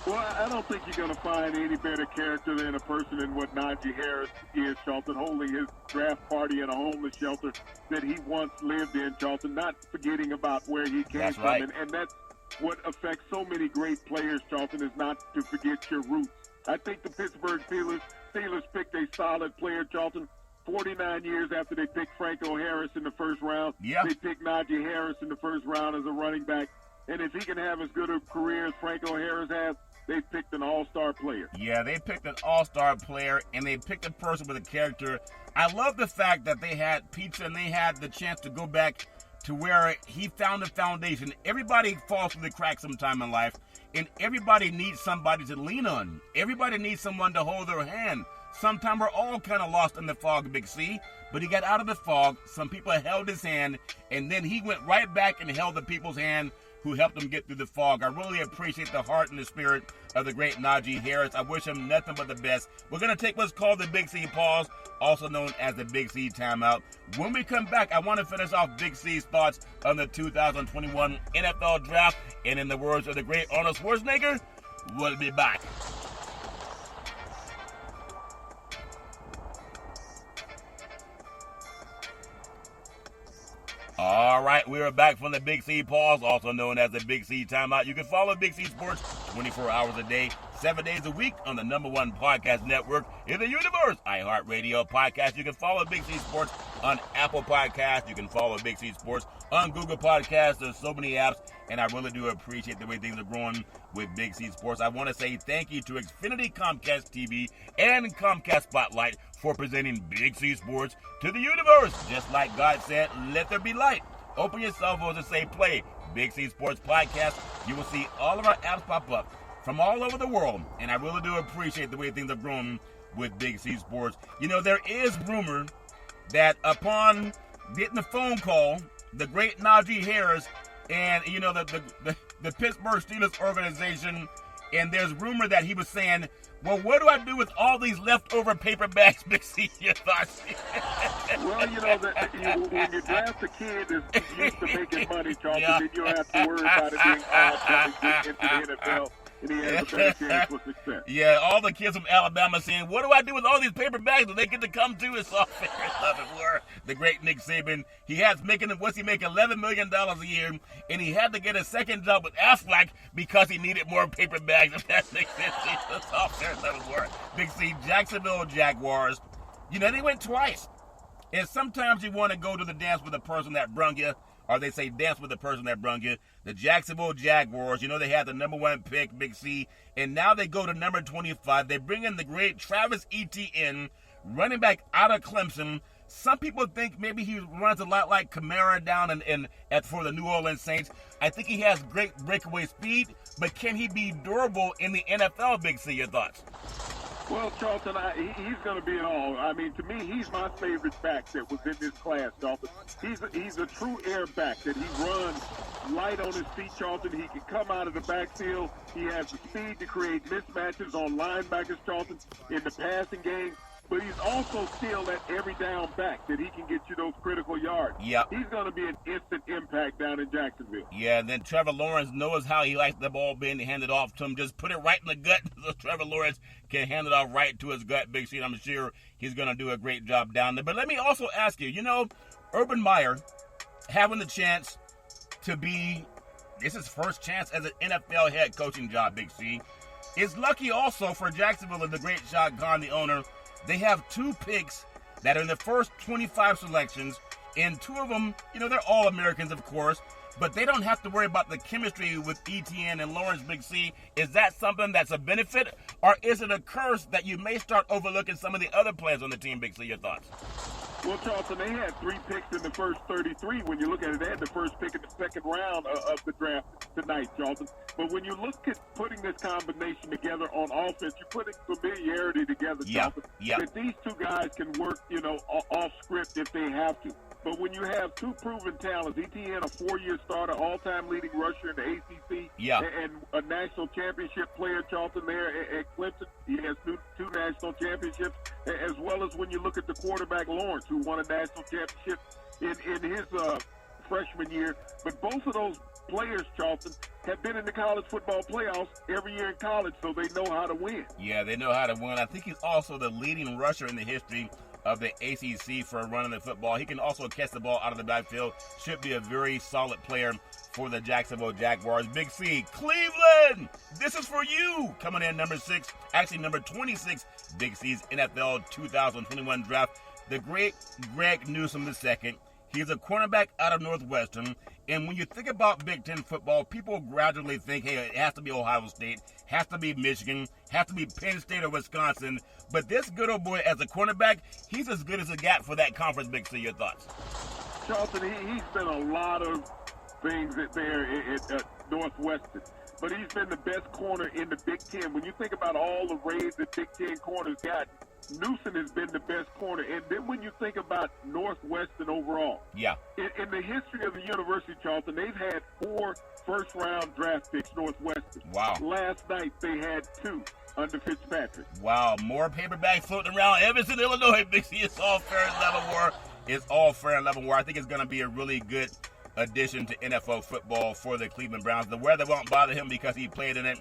Well, I don't think you're going to find any better character than a person in what Najee Harris is, Charlton, holding his draft party in a homeless shelter that he once lived in, Charlton, not forgetting about where he came from. Right. And that's what affects so many great players, Charlton, is not to forget your roots. I think the Pittsburgh Steelers picked a solid player, Charlton. 49 years after they picked Franco Harris in the first round, they picked Najee Harris in the first round as a running back. And if he can have as good a career as Franco Harris has, they picked an all-star player. Yeah, they picked an all-star player, and they picked a person with a character. I love the fact that they had pizza and they had the chance to go back to where he found a foundation. Everybody falls through the cracks sometime in life, and everybody needs somebody to lean on. Everybody needs someone to hold their hand. Sometimes we're all kind of lost in the fog, Big C, but he got out of the fog. Some people held his hand, and then he went right back and held the people's hand who helped him get through the fog. I really appreciate the heart and the spirit of the great Najee Harris. I wish him nothing but the best. We're going to take what's called the Big C pause, also known as the Big C timeout. When we come back, I want to finish off Big C's thoughts on the 2021 NFL draft. And in the words of the great Arnold Schwarzenegger, we'll be back. All right, we are back from the Big C pause, also known as the Big C timeout. You can follow Big C Sports 24 hours a day, 7 days a week on the #1 podcast network in the universe, iHeartRadio podcast. You can follow Big C Sports on Apple Podcasts. You can follow Big C Sports on Google Podcasts. There's so many apps, and I really do appreciate the way things are growing with Big C Sports. I want to say thank you to Xfinity Comcast TV and Comcast Spotlight for presenting Big C Sports to the universe. Just like God said, let there be light. Open your cell phones and say play Big C Sports Podcast. You will see all of our apps pop up from all over the world, and I really do appreciate the way things are growing with Big C Sports. You know, there is rumor that upon getting the phone call, the great Najee Harris and, you know, the Pittsburgh Steelers organization, and there's rumor that he was saying, well, what do I do with all these leftover paper bags, Big C? Your thoughts? Well, you know, when you draft a kid that's used to making money, Charlton, then you don't have to worry about it being hard to get into the NFL. And he has a better chance for success. Yeah, all the kids from Alabama saying, what do I do with all these paper bags that they get to come to? It's all fair and love and war. The great Nick Saban, what's he making, $11 million a year, and he had to get a second job with Aflac because he needed more paper bags. If that makes sense, it's all fair and love and war. Big C, Jacksonville Jaguars, you know, they went twice. And sometimes you want to go to the dance with the person that brung you, or they say dance with the person that brung you. The Jacksonville Jaguars, you know, they had the #1 pick, Big C, and now they go to number 25. They bring in the great Travis Etienne, running back out of Clemson, Some people think maybe he runs a lot like Kamara down for the New Orleans Saints. I think he has great breakaway speed, but can he be durable in the NFL, Big C? Your thoughts? Well, Charlton, he's going to be an all. I mean, to me, he's my favorite back that was in this class, Charlton. He's a true air back that he runs light on his feet, Charlton. He can come out of the backfield. He has the speed to create mismatches on linebackers, Charlton, in the passing game. But he's also still that every down back that he can get you those critical yards. Yeah. He's going to be an instant impact down in Jacksonville. Yeah, and then Trevor Lawrence knows how he likes the ball being handed off to him. Just put it right in the gut so Trevor Lawrence can hand it off right to his gut, Big C. I'm sure he's going to do a great job down there. But let me also ask you, Urban Meyer having the chance to be, this is his first chance as an NFL head coaching job, Big C. Is lucky also for Jacksonville and the great Shad Khan, the owner. They have 2 picks that are in the first 25 selections, and 2 of them, they're all Americans, of course, but they don't have to worry about the chemistry with Etienne and Lawrence, Big C. Is that something that's a benefit, or is it a curse that you may start overlooking some of the other players on the team, Big C? Your thoughts? Well, Charlton, they had 3 picks in the first 33. When you look at it, they had the first pick in the second round of the draft tonight, Charlton. But when you look at putting this combination together on offense, you're putting familiarity together, Charlton. Yeah. That these 2 guys can work, off script if they have to. But when you have 2 proven talents, Etienne, a 4-year starter, all-time leading rusher in the ACC, and a national championship player, Charlton, there at Clemson. He has 2 national championships, as well as when you look at the quarterback, Lawrence, who won a national championship in his freshman year. But both of those players, Charlton, have been in the college football playoffs every year in college, so they know how to win. Yeah, they know how to win. I think he's also the leading rusher in the history of the ACC for running the football. He can also catch the ball out of the backfield. Should be a very solid player for the Jacksonville Jaguars. Big C, Cleveland, this is for you. Coming in number 26, Big C's NFL 2021 draft. The great Greg Newsome II. He's a cornerback out of Northwestern. And when you think about Big Ten football, people gradually think, hey, it has to be Ohio State, has to be Michigan, has to be Penn State or Wisconsin. But this good old boy as a cornerback, he's as good as a gap for that conference, Big C. Your thoughts? Charlton, he's been a lot of things there at Northwestern. But he's been the best corner in the Big Ten. When you think about all the raids that Big Ten corners got, Newsom has been the best corner. And then when you think about Northwestern overall, in the history of the university, Charlton, they've had 4 first-round draft picks, Northwestern. Wow. Last night they had 2 under Fitzpatrick. Wow, more paperbacks floating around Evanston, Illinois. Big C, it's all fair and level war. It's all fair and level war. I think it's going to be a really good addition to NFL football for the Cleveland Browns. The weather won't bother him because he played in it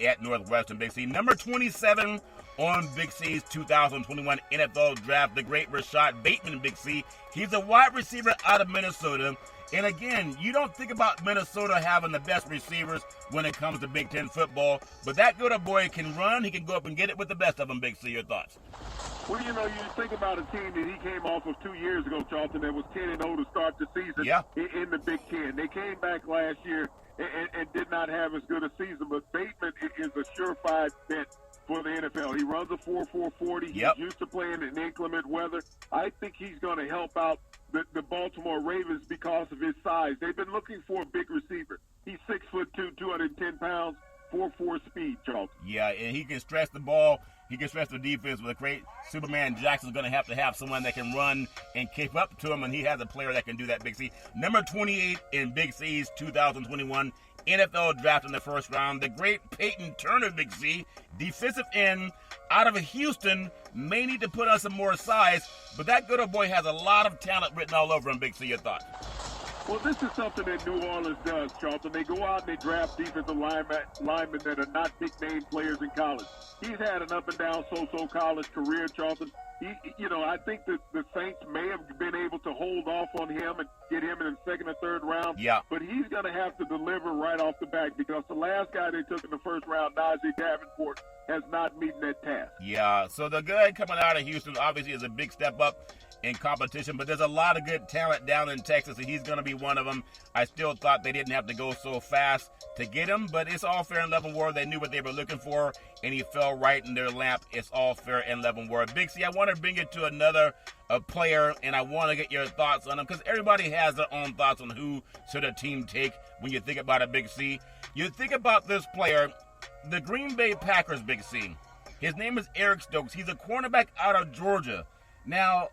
at Northwestern, Big C. Number 27 on Big C's 2021 NFL draft, the great Rashad Bateman, Big C. He's a wide receiver out of Minnesota. And again, you don't think about Minnesota having the best receivers when it comes to Big Ten football, but that good boy can run. He can go up and get it with the best of them, Big C. Your thoughts? Well, you think about a team that he came off of 2 years ago, Charlton, that was 10-0 to start the season in the Big Ten. They came back last year and did not have as good a season, but Bateman is a surefire bet for the NFL. He runs a 4.4 40. He's used to playing in inclement weather. I think he's going to help out the Baltimore Ravens because of his size. They've been looking for a big receiver. He's 6'2", 210 pounds, 4.4 speed, Charlton. Yeah, and he can stretch the ball. He can stretch the defense with a great Superman. Jackson's going to have someone that can run and keep up to him, and he has a player that can do that, Big C. Number 28 in Big C's 2021 NFL draft in the first round, the great Peyton Turner, Big C, defensive end out of Houston, may need to put on some more size, but that good old boy has a lot of talent written all over him, Big C. Your thoughts? Well, this is something that New Orleans does, Charlton. They go out and they draft defensive linemen that are not big-name players in college. He's had an up-and-down so-so college career, Charlton. I think that the Saints may have been able to hold off on him and get him in the second or third round. Yeah. But he's going to have to deliver right off the bat because the last guy they took in the first round, Najee Davenport, has not meeting that task. Yeah, so the guy coming out of Houston obviously is a big step up in competition, but there's a lot of good talent down in Texas, and he's going to be one of them. I still thought they didn't have to go so fast to get him, but it's all fair in Leavenworth. They knew what they were looking for, and he fell right in their lap. It's all fair in Leavenworth. Big C, I want to bring you to another player, and I want to get your thoughts on him, because everybody has their own thoughts on who should a team take when you think about a Big C. You think about this player, the Green Bay Packers, Big C. His name is Eric Stokes. He's a cornerback out of Georgia. Now,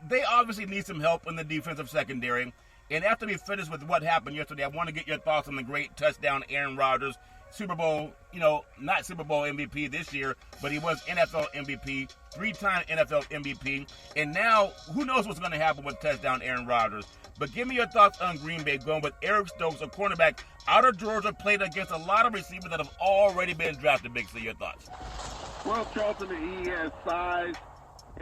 they obviously need some help in the defensive secondary. And after we finish with what happened yesterday, I want to get your thoughts on the great touchdown Aaron Rodgers, Super Bowl, not Super Bowl MVP this year, but he was NFL MVP, 3-time NFL MVP. And now, who knows what's going to happen with touchdown Aaron Rodgers. But give me your thoughts on Green Bay, going with Eric Stokes, a cornerback out of Georgia, played against a lot of receivers that have already been drafted. Big C, your thoughts? Well, Charlton, he has size,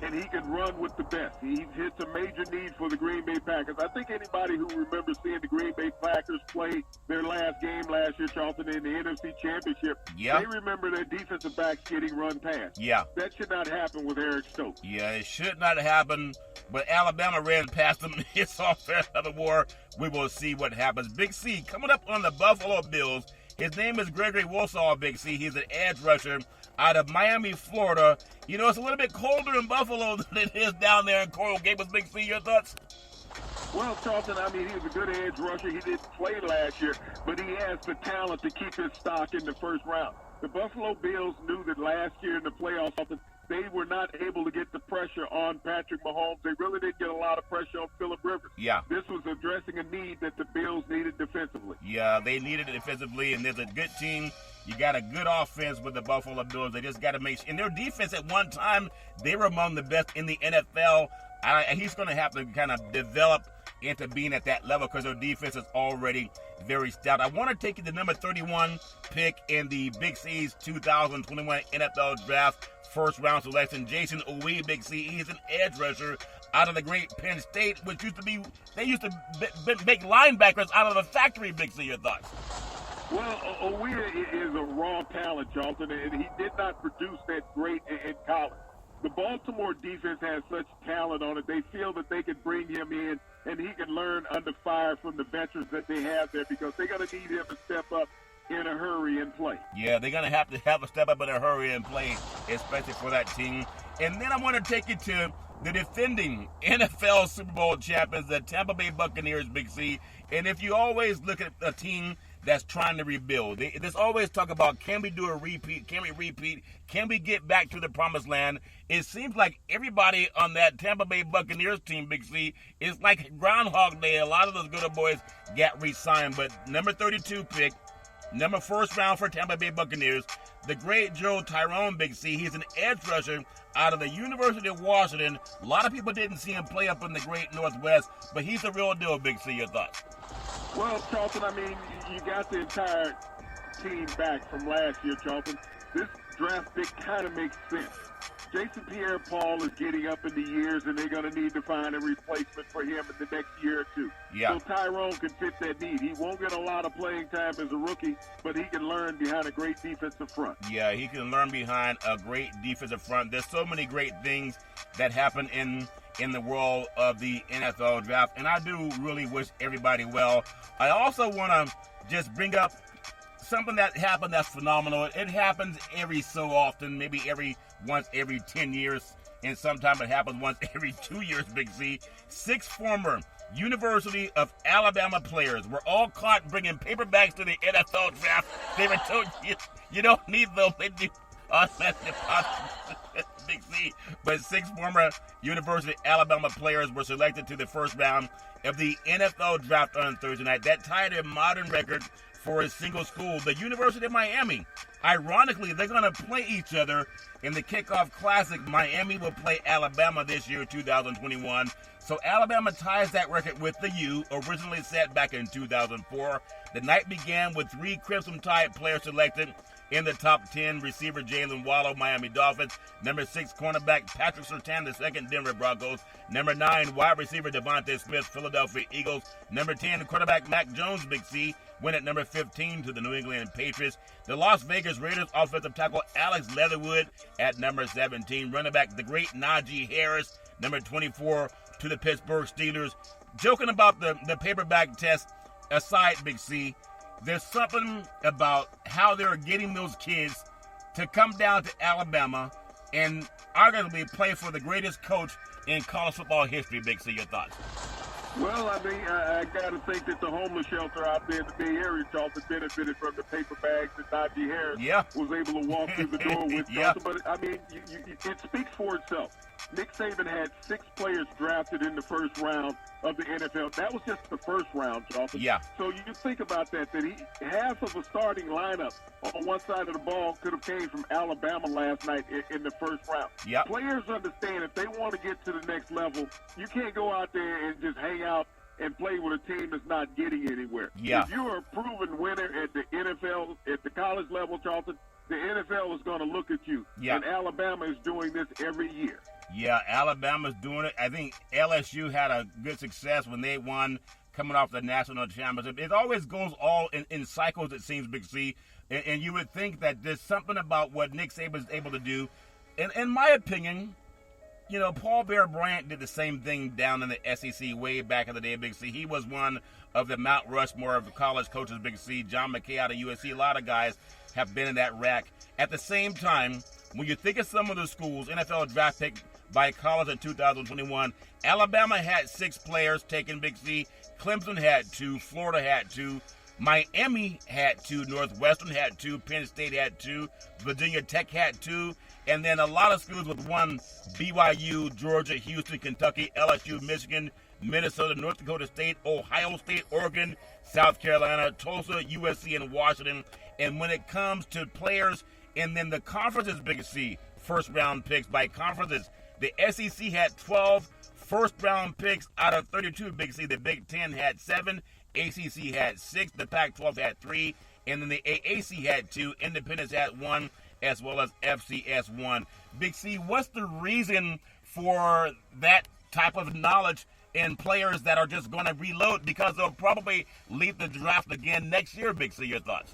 and he can run with the best. He hits a major need for the Green Bay Packers. I think anybody who remembers seeing the Green Bay Packers play their last game last year, Charlton, in the NFC Championship, they remember their defensive backs getting run past. Yeah. That should not happen with Eric Stokes. Yeah, it should not happen, but Alabama ran past them. It's all fair of the war. We will see what happens. Big C, coming up on the Buffalo Bills, his name is Gregory Wilsall, Big C. He's an edge rusher out of Miami, Florida. You know, it's a little bit colder in Buffalo than it is down there in Coral Gables. Big C, your thoughts? Well, Charlton, I mean, he was a good edge rusher. He didn't play last year, but he has the talent to keep his stock in the first round. The Buffalo Bills knew that last year in the playoffs, they were not able to get the pressure on Patrick Mahomes. They really didn't get a lot of pressure on Phillip Rivers. Yeah. This was addressing a need that the Bills needed defensively. Yeah, they needed it defensively, and there's a good team. You got a good offense with the Buffalo Bills. They just got to make sure. And their defense at one time, they were among the best in the NFL. He's going to have to kind of develop into being at that level because their defense is already very stout. I want to take you to number 31 pick in the Big C's 2021 NFL Draft first round selection. Jason Owe, Big C. He's an edge rusher out of the great Penn State, which they used to make linebackers out of the factory. Big C, your thoughts? Well, Owe is a raw talent, Charlton, and he did not produce that great in college. The Baltimore defense has such talent on it. They feel that they can bring him in, and he can learn under fire from the veterans that they have there because they're going to need him to step up in a hurry and play. Yeah, they're going to have a step up in a hurry and play, especially for that team. And then I want to take you to the defending NFL Super Bowl champions, the Tampa Bay Buccaneers, Big C. And if you always look at a team that's trying to rebuild, there's always talk about, can we do a repeat? Can we repeat? Can we get back to the promised land? It seems like everybody on that Tampa Bay Buccaneers team, Big C, is like Groundhog Day. A lot of those good old boys got re-signed, but number 32 pick, number first round for Tampa Bay Buccaneers, the great Joe Tyrone, Big C. He's an edge rusher out of the University of Washington. A lot of people didn't see him play up in the great Northwest, but he's the real deal, Big C. Your thoughts? Well, Charlton, I mean, you got the entire team back from last year, Charlton. This draft pick kind of makes sense. Jason Pierre-Paul is getting up in the years, and they're going to need to find a replacement for him in the next year or two. Yeah. So Tyrone can fit that need. He won't get a lot of playing time as a rookie, but he can learn behind a great defensive front. Yeah, he can learn behind a great defensive front. There's so many great things that happen in the world of the NFL draft, and I do really wish everybody well. I also want to just bring up something that happened that's phenomenal. It happens every so often, maybe once every 10 years, and sometimes it happens once every 2 years, Big C. 6 former University of Alabama players were all caught bringing paperbacks to the NFL draft. They were told, you don't need those. They do Big C. But 6 former University of Alabama players were selected to the first round of the NFL draft on Thursday night. That tied a modern record for a single school, the University of Miami. Ironically, they're going to play each other in the kickoff classic. Miami will play Alabama this year, 2021. So Alabama ties that record with the U, originally set back in 2004. The night began with 3 Crimson Tide players selected in the top 10. Receiver Jalen Waddle, Miami Dolphins. Number 6 cornerback Patrick Surtain, the second Denver Broncos. Number 9 wide receiver Devontae Smith, Philadelphia Eagles. Number 10 quarterback Mac Jones, Big C, went at number 15 to the New England Patriots. The Las Vegas Raiders offensive tackle Alex Leatherwood at number 17. Running back the great Najee Harris, number 24, to the Pittsburgh Steelers. Joking about the paperback test aside, Big C, there's something about how they're getting those kids to come down to Alabama and arguably play for the greatest coach in college football history. Big C, your thoughts? Well, I mean, I got to think that the homeless shelter out there in the Bay Area, Charlton, benefited from the paper bags that Najee Harris was able to walk through the door with. But, I mean, it speaks for itself. Nick Saban had 6 players drafted in the first round of the NFL. That was just the first round, Charlton. Yeah. So you think about that half of the starting lineup on one side of the ball could have came from Alabama last night in the first round. Yep. Players understand if they want to get to the next level, you can't go out there and just hang out and play with a team that's not getting anywhere. Yeah. If you're a proven winner at the NFL, at the college level, Charlton, the NFL is going to look at you. Yeah. And Alabama is doing this every year. Yeah, Alabama's doing it. I think LSU had a good success when they won coming off the national championship. It always goes all in cycles, it seems, Big C. And you would think that there's something about what Nick Saban is able to do. And in my opinion, you know, Paul Bear Bryant did the same thing down in the SEC way back in the day, Big C. He was one of the Mount Rushmore of the college coaches, Big C. John McKay out of USC. A lot of guys have been in that rack. At the same time, when you think of some of the schools, NFL draft pick by college in 2021, Alabama had 6 players taken, Big C. Clemson had 2. Florida had 2. Miami had 2. Northwestern had 2. Penn State had 2. Virginia Tech had 2. And then a lot of schools with 1: BYU, Georgia, Houston, Kentucky, LSU, Michigan, Minnesota, North Dakota State, Ohio State, Oregon, South Carolina, Tulsa, USC, and Washington. And when it comes to players and then the conferences, Big C, first-round picks by conferences, the SEC had 12 first-round picks out of 32, Big C. The Big Ten had 7. ACC had 6. The Pac-12 had 3. And then the AAC had 2. Independence had 1, as well as FCS 1. Big C, what's the reason for that type of knowledge in players that are just going to reload because they'll probably lead the draft again next year, Big C? Your thoughts?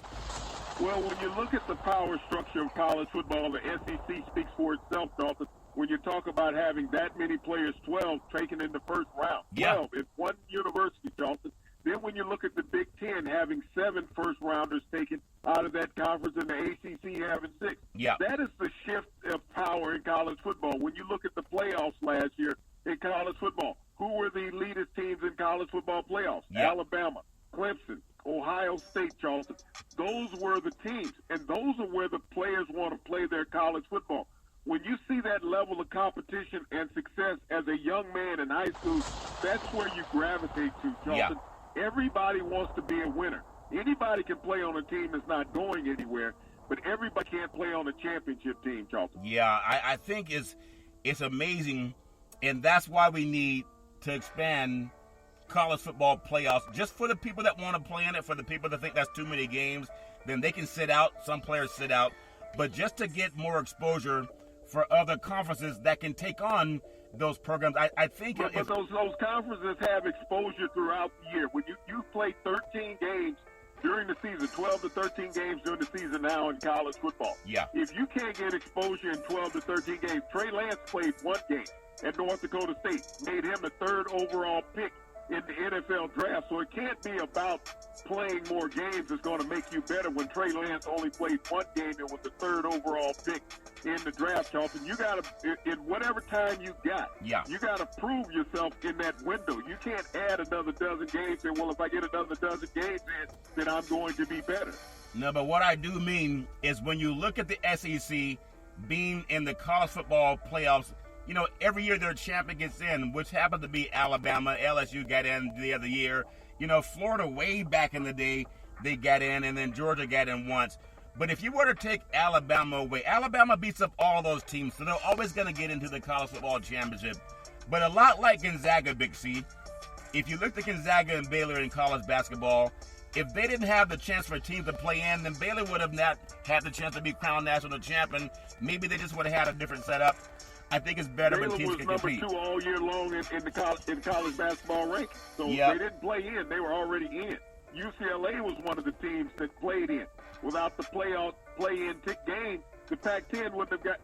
Well, when you look at the power structure of college football, the SEC speaks for itself, Dalton. When you talk about having that many players, 12 taken in the first round, 12 in one university, Dalton. Then when you look at the Big Ten, having 7 first-rounders taken out of that conference, and the ACC having 6. Yeah. That is the shift of power in college football. When you look at the playoffs last year in college football, who were the leadest teams in college football playoffs? Yeah. Alabama, Clemson, Ohio State, Charleston. Those were the teams, and those are where the players want to play their college football. When you see that level of competition and success as a young man in high school, that's where you gravitate to, Charleston. Yeah. Everybody wants to be a winner. Anybody can play on a team that's not going anywhere, but everybody can't play on a championship team, Charleston. Yeah, I think it's amazing, and that's why we need to expand college football playoffs just for the people that want to play in it, for the people that think that's too many games. Then they can sit out. Some players sit out. But just to get more exposure for other conferences that can take on those programs, I think. But those conferences have exposure throughout the year. When you play 13 games during the season, 12 to 13 games during the season now in college football. Yeah. If you can't get exposure in 12 to 13 games, Trey Lance played 1 game at North Dakota State, made him the 3rd overall pick in the NFL draft. So it can't be about playing more games that's going to make you better when Trey Lance only played 1 game and was the 3rd overall pick in the draft, Charlton. You got to, in whatever time you got, you got to prove yourself in that window. You can't add another dozen games and, well, if I get another dozen games in, then I'm going to be better. No, but what I do mean is when you look at the SEC being in the college football playoffs, you know, every year their champion gets in, which happened to be Alabama. LSU got in the other year. You know, Florida way back in the day, they got in, and then Georgia got in once. But if you were to take Alabama away, Alabama beats up all those teams, so they're always going to get into the college football championship. But a lot like Gonzaga, Big C, if you looked at Gonzaga and Baylor in college basketball, if they didn't have the chance for teams to play in, then Baylor would have not had the chance to be crowned national champion. Maybe they just would have had a different setup. I think it's better when teams can compete. Baylor was number 2 all year long in the college basketball ranking. So they didn't play in. They were already in. UCLA was one of the teams that played in. Without the play-in game, the Pac-10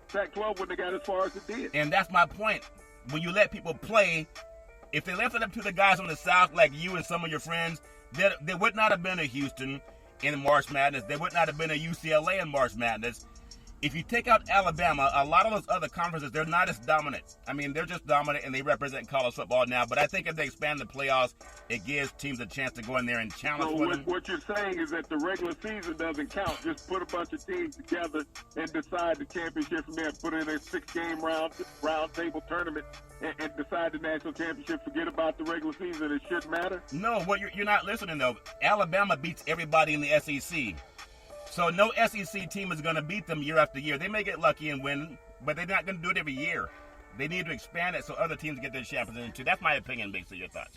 Pac-12 wouldn't have got as far as it did. And that's my point. When you let people play, If they left it up to the guys on the South like you and some of your friends, there would not have been a Houston in March Madness. There would not have been a UCLA in March Madness. If you take out Alabama, a lot of those other conferences, they're not as dominant. I mean, they're just dominant, and they represent college football now. But I think if they expand the playoffs, it gives teams a chance to go in there and challenge So them. what you're saying is that the regular season doesn't count. Just put a bunch of teams together and decide the championship from there. Put in a 6-game round table tournament and decide the national championship. Forget about the regular season. It shouldn't matter. No, what you're not listening, though. Alabama beats everybody in the SEC. So no SEC team is going to beat them year after year. They may get lucky and win, but they're not going to do it every year. They need to expand it so other teams get their champions into. That's my opinion, based on your thoughts.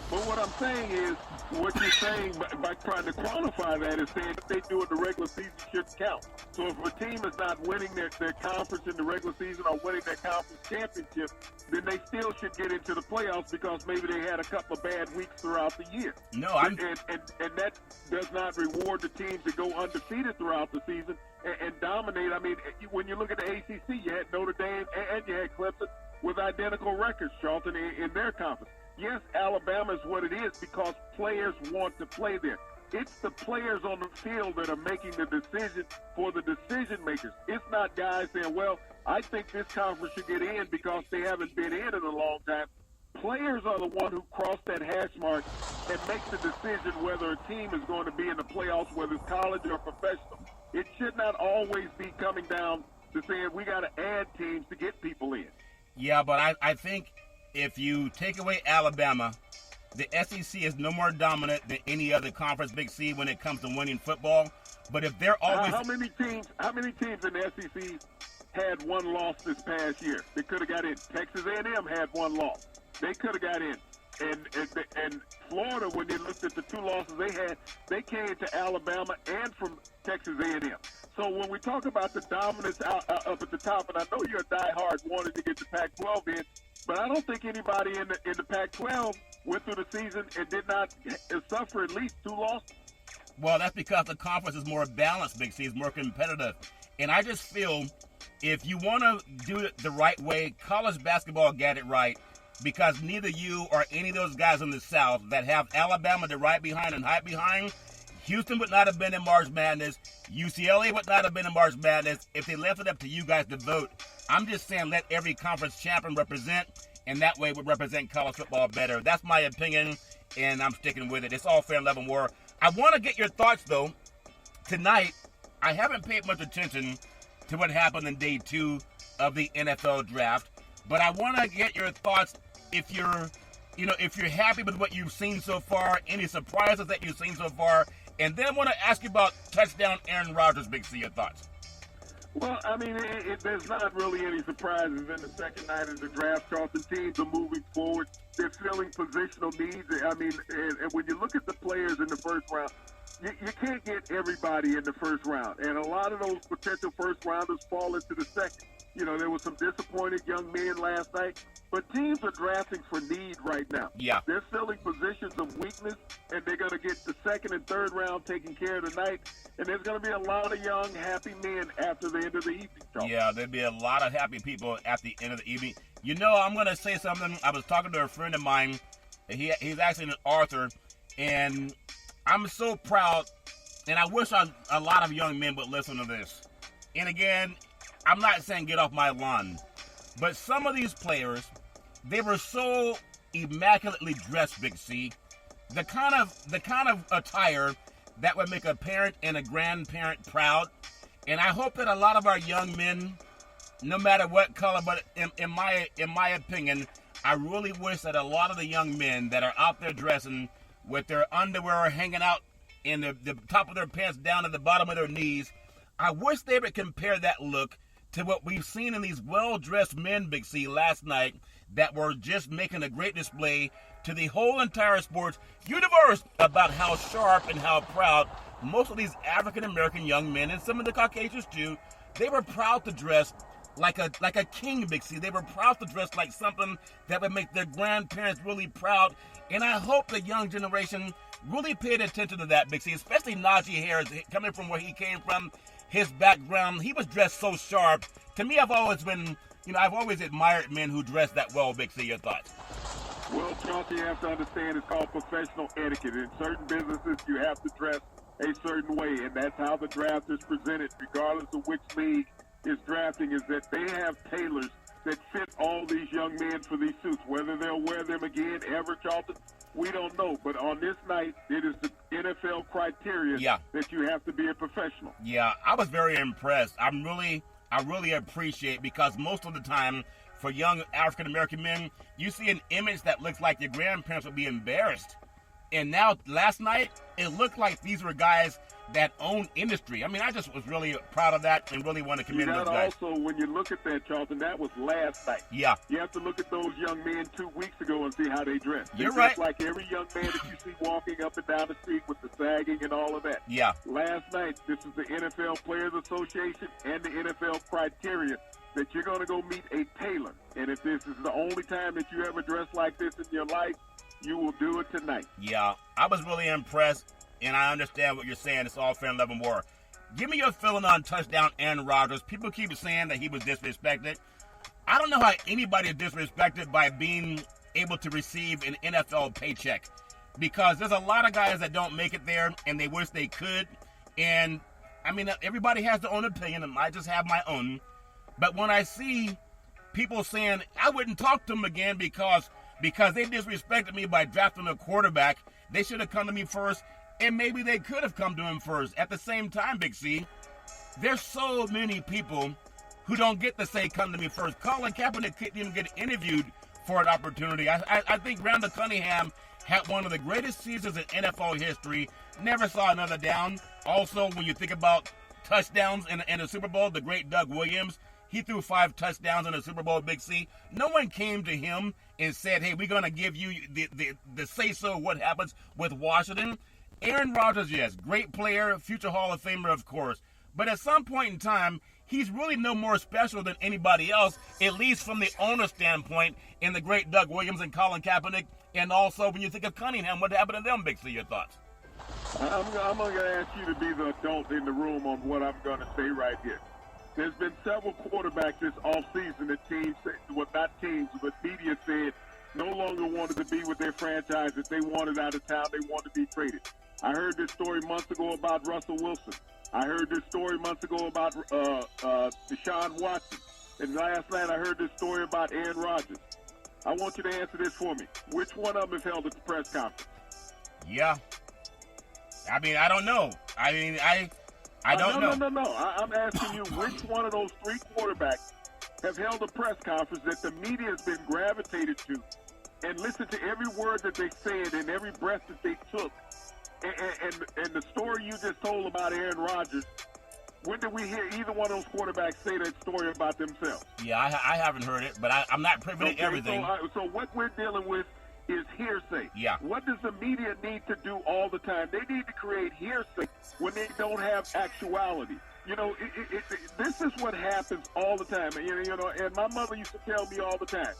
But what I'm saying is, what you're saying by trying to quantify that is saying that they do it the regular season should count. So if a team is not winning their conference in the regular season or winning their conference championship, then they still should get into the playoffs because maybe they had a couple of bad weeks throughout the year. No, and that does not reward the teams that go undefeated throughout the season and dominate. I mean, when you look at the ACC, you had Notre Dame and you had Clemson with identical records, Charlton, in their conference. Yes, Alabama is what it is because players want to play there. It's the players on the field that are making the decision for the decision makers. It's not guys saying, well, I think this conference should get in because they haven't been in a long time. Players are the one who cross that hash mark and make the decision whether a team is going to be in the playoffs, whether it's college or professional. It should not always be coming down to saying we got to add teams to get people in. Yeah, but I think if you take away Alabama, the SEC is no more dominant than any other conference, Big C, when it comes to winning football. But if they're always how many teams in the SEC had one loss this past year? They could have got in. Texas A&M had one loss. They could have got in. And Florida, when they looked at the two losses they had, they came to Alabama and from Texas A&M. So when we talk about the dominance up at the top, and I know you're a diehard wanting to get the Pac-12 in, but I don't think anybody in the Pac-12 went through the season and did not suffer at least two losses. Well, that's because the conference is more balanced, Big C, is more competitive. And I just feel if you want to do it the right way, college basketball got it right because neither you or any of those guys in the South that have Alabama to right behind and hype behind, Houston would not have been in March Madness. UCLA would not have been in March Madness if they left it up to you guys to vote. I'm just saying let every conference champion represent, and that way would represent college football better. That's my opinion, and I'm sticking with it. It's all fair and level war. I want to get your thoughts, though. Tonight, I haven't paid much attention to what happened in day 2 of the NFL draft, but I want to get your thoughts if you're happy with what you've seen so far, any surprises that you've seen so far, and then I want to ask you about touchdown Aaron Rodgers. Big C, your thoughts. Well, I mean, there's not really any surprises in the second night of the draft. Charlton teams are moving forward. They're filling positional needs. I mean, and when you look at the players in the first round, you can't get everybody in the first round. And a lot of those potential first rounders fall into the second. You know, there were some disappointed young men last night, but teams are drafting for need right now. Yeah. They're filling positions of weakness, and they're going to get the second and third round taken care of tonight. And there's going to be a lot of young, happy men after the end of the evening. Charles. Yeah, there'll be a lot of happy people at the end of the evening. You know, I'm going to say something. I was talking to a friend of mine. He's actually an author, and I'm so proud, and I wish a lot of young men would listen to this. And again, I'm not saying get off my lawn, but some of these players, they were so immaculately dressed, Big C, the kind of attire that would make a parent and a grandparent proud. And I hope that a lot of our young men, no matter what color, but in my opinion, I really wish that a lot of the young men that are out there dressing with their underwear hanging out in the top of their pants down to the bottom of their knees, I wish they would compare that look to what we've seen in these well-dressed men, Big C, last night that were just making a great display to the whole entire sports universe about how sharp and how proud most of these African-American young men, and some of the Caucasians too, they were proud to dress like a king, Big C. They were proud to dress like something that would make their grandparents really proud. And I hope the young generation really paid attention to that, Big C, especially Najee Harris, coming from where he came from, his background. He was dressed so sharp. To me, I've always admired men who dress that well, Big C. Your thoughts? Well, Chauncey, you have to understand it's called professional etiquette. In certain businesses, you have to dress a certain way, and that's how the draft is presented, regardless of which league is drafting, is that they have tailors that fit all these young men for these suits. Whether they'll wear them again ever, Charlton, we don't know. But on this night, it is the NFL criteria that you have to be a professional. Yeah, I was very impressed. I really appreciate, because most of the time for young African-American men, you see an image that looks like your grandparents would be embarrassed. And now, last night, it looked like these were guys that own industry. I mean, I just was really proud of that and really want to commend those guys. Also, when you look at that, Charlton, that was last night. Yeah. You have to look at those young men 2 weeks ago and see how they dressed. You're right. Like every young man that you see walking up and down the street with the sagging and all of that. Yeah. Last night, this is the NFL Players Association and the NFL criteria that you're going to go meet a tailor. And if this is the only time that you ever dress like this in your life, you will do it tonight. Yeah, I was really impressed, and I understand what you're saying. It's all fair and level war. Give me your feeling on touchdown Aaron Rodgers. People keep saying that he was disrespected. I don't know how anybody is disrespected by being able to receive an NFL paycheck, because there's a lot of guys that don't make it there, and they wish they could. And, I mean, everybody has their own opinion, and I just have my own. But when I see people saying, I wouldn't talk to them again because they disrespected me by drafting a quarterback, they should have come to me first, and maybe they could have come to him first. At the same time, Big C, there's so many people who don't get to say, come to me first. Colin Kaepernick couldn't even get interviewed for an opportunity. I think Randall Cunningham had one of the greatest seasons in NFL history, never saw another down. Also, when you think about touchdowns in the Super Bowl, the great Doug Williams, he threw 5 touchdowns in the Super Bowl, Big C. No one came to him and said, hey, we're going to give you the say-so what happens with Washington. Aaron Rodgers, yes, great player, future Hall of Famer, of course. But at some point in time, he's really no more special than anybody else, at least from the owner standpoint, in the great Doug Williams and Colin Kaepernick. And also, when you think of Cunningham, what happened to them, Big C? Your thoughts? I'm going to ask you to be the adult in the room on what I'm going to say right here. There's been several quarterbacks this offseason that teams, well, not teams, but media said no longer wanted to be with their franchise, that they wanted out of town, they wanted to be traded. I heard this story months ago about Russell Wilson. I heard this story months ago about Deshaun Watson. And last night I heard this story about Aaron Rodgers. I want you to answer this for me. Which one of them has held a press conference? Yeah. I mean, I don't know. I don't know. No. I'm asking you, which one of those 3 quarterbacks have held a press conference that the media has been gravitated to and listened to every word that they said and every breath that they took? And the story you just told about Aaron Rodgers, when did we hear either one of those quarterbacks say that story about themselves? Yeah, I haven't heard it, but I'm not privy to everything. So what we're dealing with is hearsay. Yeah. What does the media need to do all the time? They need to create hearsay when they don't have actuality. You know, this is what happens all the time. You know, and my mother used to tell me all the time,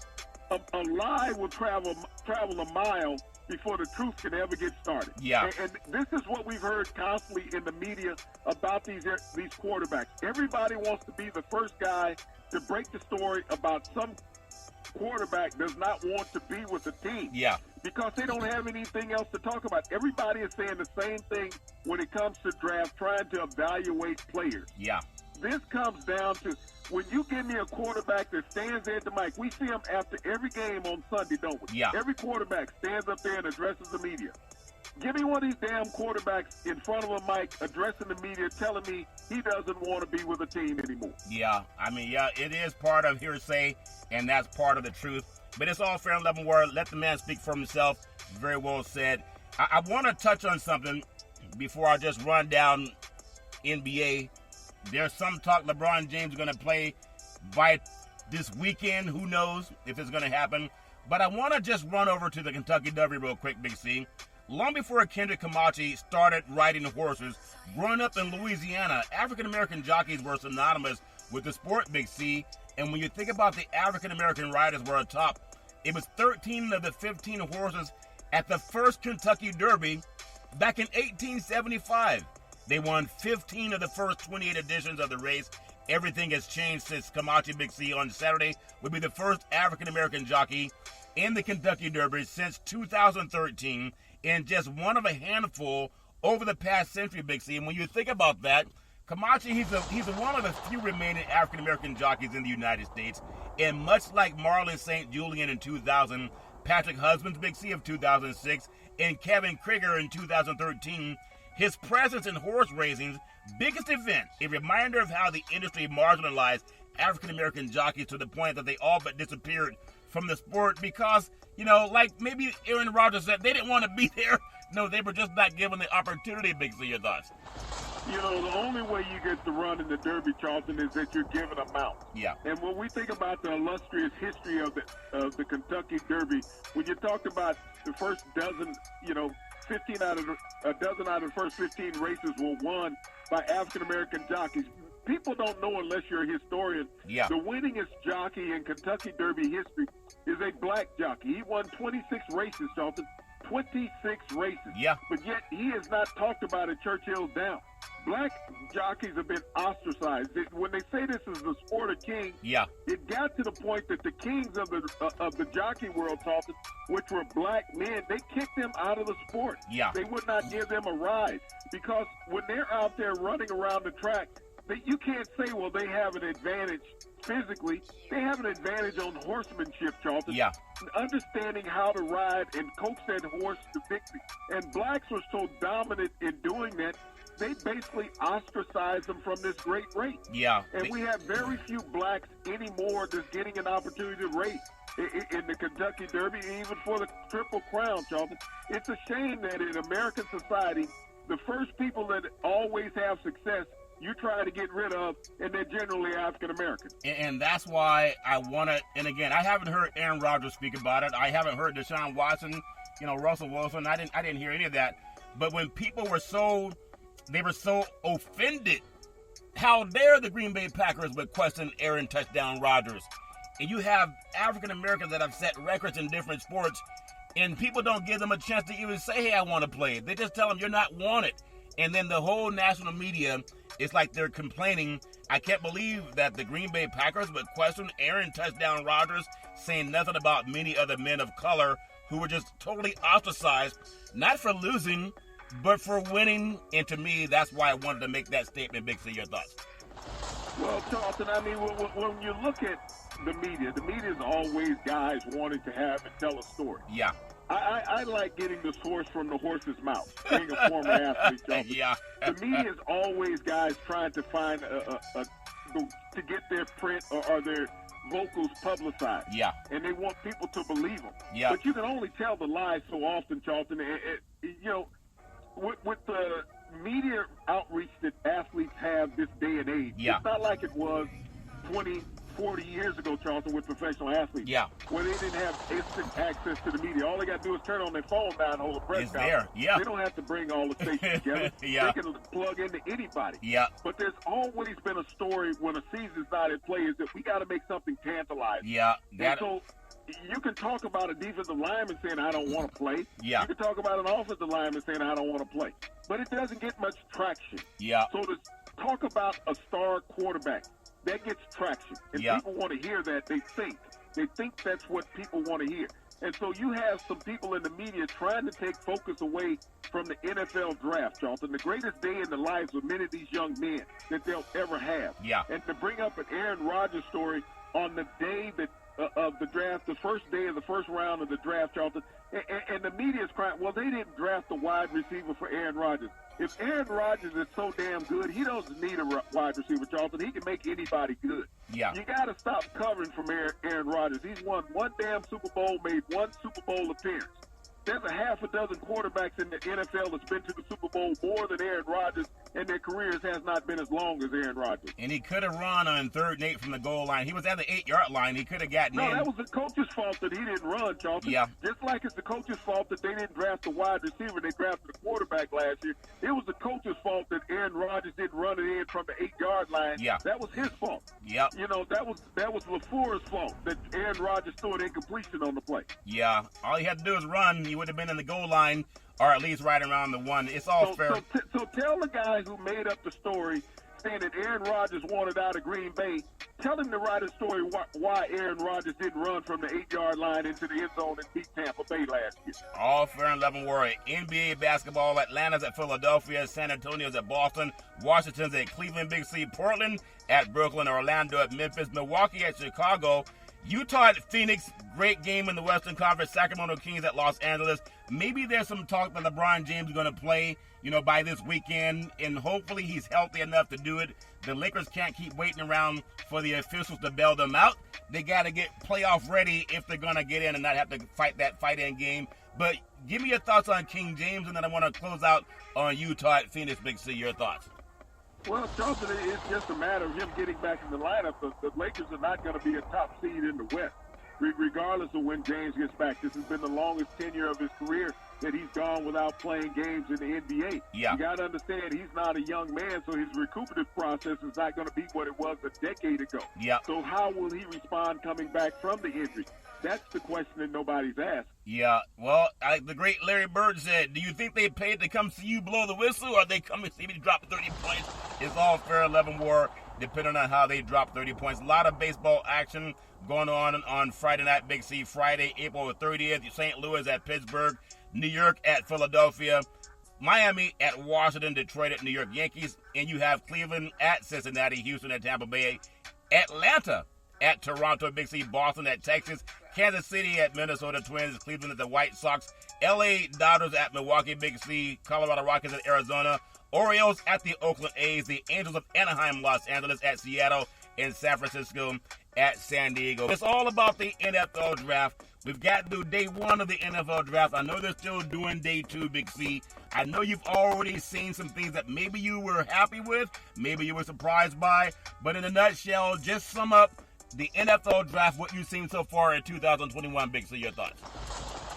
a lie will travel a mile before the truth can ever get started. Yeah. And this is what we've heard constantly in the media about these quarterbacks. Everybody wants to be the first guy to break the story about some quarterback does not want to be with the team. Yeah. Because they don't have anything else to talk about. Everybody is saying the same thing when it comes to draft, trying to evaluate players. Yeah. This comes down to when you give me a quarterback that stands at the mic. We see him after every game on Sunday, don't we? Yeah. Every quarterback stands up there and addresses the media. Give me one of these damn quarterbacks in front of a mic addressing the media telling me he doesn't want to be with a team anymore. Yeah, I mean, yeah, it is part of hearsay, and that's part of the truth. But it's all fair and level word. Let the man speak for himself. Very well said. I want to touch on something before I just run down NBA. There's some talk LeBron James is going to play by this weekend. Who knows if it's going to happen. But I want to just run over to the Kentucky Derby real quick, Big C. Long before Kendrick Camachi started riding horses, growing up in Louisiana, African-American jockeys were synonymous with the sport, Big C. And when you think about the African-American riders were atop, it was 13 of the 15 horses at the first Kentucky Derby back in 1875. They won 15 of the first 28 editions of the race. Everything has changed since Camachi, Big C, on Saturday will be the first African-American jockey in the Kentucky Derby since 2013, and just one of a handful over the past century, Big C. And when you think about that, Camacho, he's one of the few remaining African-American jockeys in the United States. And much like Marlon St. Julian in 2000, Patrick Husbands, Big C, of 2006, and Kevin Krieger in 2013, his presence in horse racing's biggest event, a reminder of how the industry marginalized African-American jockeys to the point that they all but disappeared from the sport because, like maybe Aaron Rodgers said, they didn't want to be there. No, they were just not given the opportunity, Big C. Your thoughts? The only way you get to run in the Derby, Charlton, is that you're given a mount. Yeah. And when we think about the illustrious history of the Kentucky Derby, when you talk about the first dozen, 15 out of a dozen out of the first 15 races were won by African-American jockeys. People don't know unless you're a historian. Yeah. The winningest jockey in Kentucky Derby history is a black jockey. He won 26 races, Charlton. 26 races. Yeah. But yet he is not talked about at Churchill Downs. Black jockeys have been ostracized. When they say this is the sport of kings, it got to the point that the kings of the jockey world, Charlton, which were black men, they kicked them out of the sport. Yeah. They would not give them a ride because when they're out there running around the track, you can't say, well, they have an advantage physically. They have an advantage on horsemanship, Charlton. Yeah. Understanding how to ride and coax that horse to victory. And blacks were so dominant in doing that, they basically ostracized them from this great race. Yeah. And we have very few blacks anymore that's getting an opportunity to race in the Kentucky Derby, even for the Triple Crown, Charlton. It's a shame that in American society, the first people that always have success you try to get rid of, and they're generally African-American. And that's why I want to, and again, I haven't heard Aaron Rodgers speak about it. I haven't heard Deshaun Watson, Russell Wilson. I didn't hear any of that. But when people were so offended, how dare the Green Bay Packers would question Aaron Touchdown Rodgers. And you have African-Americans that have set records in different sports, and people don't give them a chance to even say, hey, I want to play. They just tell them you're not wanted. And then the whole national media, it's like they're complaining. I can't believe that the Green Bay Packers would question Aaron Touchdown Rodgers, saying nothing about many other men of color who were just totally ostracized, not for losing, but for winning. And to me, that's why I wanted to make that statement. Big C, your thoughts? Well, Charlton, I mean, when you look at the media is always guys wanting to have and tell a story. Yeah. I like getting the source from the horse's mouth, being a former athlete. Yeah. The media is always guys trying to find to get their print or their vocals publicized. Yeah. And they want people to believe them. Yeah. But you can only tell the lies so often, Charlton. With the media outreach that athletes have this day and age, it's not like it was 20, 40 years ago, Charlton, with professional athletes. Yeah. Where they didn't have instant access to the media. All they got to do is turn on their phone now and hold a press conference. There. Yeah. They don't have to bring all the stations together. Yeah. They can plug into anybody. Yeah. But there's always been a story when a season's not in play is that we got to make something tantalizing. Yeah. And so you can talk about a defensive lineman saying, I don't want to play. Yeah. You can talk about an offensive lineman saying, I don't want to play. But it doesn't get much traction. Yeah. So to talk about a star quarterback, that gets traction. And people want to hear that. They think that's what people want to hear. And so you have some people in the media trying to take focus away from the NFL draft, Charlton, the greatest day in the lives of many of these young men that they'll ever have. Yeah. And to bring up an Aaron Rodgers story on the day that of the draft, the first day of the first round of the draft, Charlton, and the media is crying, well, they didn't draft a wide receiver for Aaron Rodgers. If Aaron Rodgers is so damn good, he doesn't need a wide receiver, Charlton. He can make anybody good. Yeah. You got to stop covering from Aaron Rodgers. He's won one damn Super Bowl, made one Super Bowl appearance. There's a half a dozen quarterbacks in the NFL that's been to the Super Bowl more than Aaron Rodgers, and their careers has not been as long as Aaron Rodgers. And he could have run on 3rd and 8 from the goal line. He was at the 8-yard line. He could have gotten in. No, that was the coach's fault that he didn't run, Charlton. Yeah. Just like it's the coach's fault that they didn't draft a wide receiver. They drafted a quarterback last year. It was the coach's fault that Aaron Rodgers didn't run it in from the 8-yard line. Yeah. That was his fault. Yep. That was LaFleur's fault that Aaron Rodgers threw an incompletion on the play. Yeah. All he had to do is run. He would have been in the goal line, or at least right around the one. It's all fair. So tell the guy who made up the story saying that Aaron Rodgers wanted out of Green Bay. Tell him to write a story why Aaron Rodgers didn't run from the 8-yard line into the end zone and beat Tampa Bay last year. All fair and level war. NBA basketball, Atlanta's at Philadelphia, San Antonio's at Boston, Washington's at Cleveland, Big C, Portland at Brooklyn, Orlando at Memphis, Milwaukee at Chicago, Utah at Phoenix, great game in the Western Conference, Sacramento Kings at Los Angeles. Maybe there's some talk that LeBron James is going to play, by this weekend, and hopefully he's healthy enough to do it. The Lakers can't keep waiting around for the officials to bail them out. They got to get playoff ready if they're going to get in and not have to fight that fight-in game. But give me your thoughts on King James, and then I want to close out on Utah at Phoenix, Big C. Your thoughts? Well, Charlton, it's just a matter of him getting back in the lineup. The Lakers are not going to be a top seed in the West, regardless of when James gets back. This has been the longest tenure of his career that he's gone without playing games in the NBA. Yeah. You got to understand, he's not a young man, so his recuperative process is not going to be what it was a decade ago. Yeah. So how will he respond coming back from the injury? That's the question that nobody's asked. Yeah, well, the great Larry Bird said, do you think they paid to come see you blow the whistle, or they come and see me drop 30 points? It's all fair 11 war, depending on how they drop 30 points. A lot of baseball action going on Friday night, Big C. Friday, April 30th, St. Louis at Pittsburgh, New York at Philadelphia, Miami at Washington, Detroit at New York Yankees, and you have Cleveland at Cincinnati, Houston at Tampa Bay, Atlanta at Toronto, Big C, Boston at Texas, Kansas City at Minnesota Twins, Cleveland at the White Sox, LA Dodgers at Milwaukee, Big C, Colorado Rockies at Arizona, Orioles at the Oakland A's, the Angels of Anaheim, Los Angeles at Seattle, and San Francisco at San Diego. It's all about the NFL draft. We've got to do day one of the NFL draft. I know they're still doing day two, Big C. I know you've already seen some things that maybe you were happy with, maybe you were surprised by, but in a nutshell, just sum up the NFL draft, what you've seen so far in 2021, Big C, your thoughts.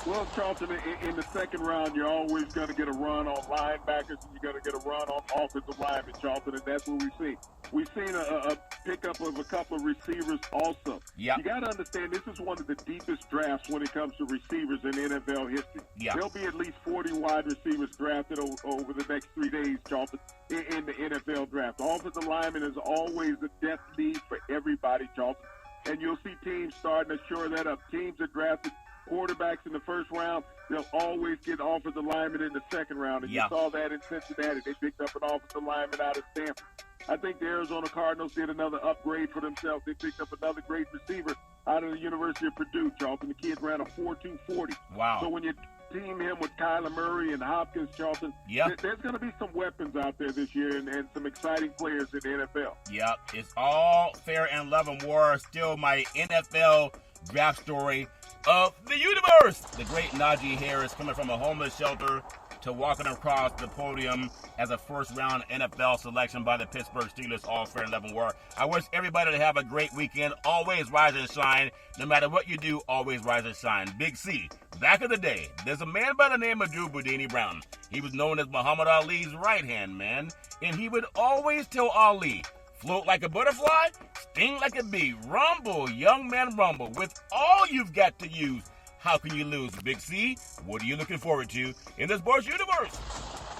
Well, Charlton, in the second round, you're always going to get a run on linebackers, and you're going to get a run on offensive linemen, Charlton, and that's what we've seen. We've seen a pickup of a couple of receivers also. Yeah. You got to understand, this is one of the deepest drafts when it comes to receivers in NFL history. Yeah. There'll be at least 40 wide receivers drafted over the next 3 days, Charlton, in the NFL draft. Offensive lineman is always a depth need for everybody, Charlton, and you'll see teams starting to shore that up. Teams that drafted quarterbacks in the first round, they'll always get offensive linemen in the second round. And you saw that in Cincinnati. They picked up an offensive lineman out of Stanford. I think the Arizona Cardinals did another upgrade for themselves. They picked up another great receiver out of the University of Purdue, Charlton. The kid ran a 4.240. Wow. So when you team him with Kyler Murray and Hopkins, Charlton, there's going to be some weapons out there this year and some exciting players in the NFL. Yep, it's all fair and love and war. Still my NFL draft story of the universe. The great Najee Harris coming from a homeless shelter to walking across the podium as a first-round NFL selection by the Pittsburgh Steelers, all fair and level war. I wish everybody to have a great weekend. Always rise and shine. No matter what you do, always rise and shine. Big C, back in the day, there's a man by the name of Drew Boudini Brown. He was known as Muhammad Ali's right-hand man, and he would always tell Ali, float like a butterfly, sting like a bee, rumble, young man, rumble. With all you've got to use, how can you lose? Big C, what are you looking forward to in the sports universe?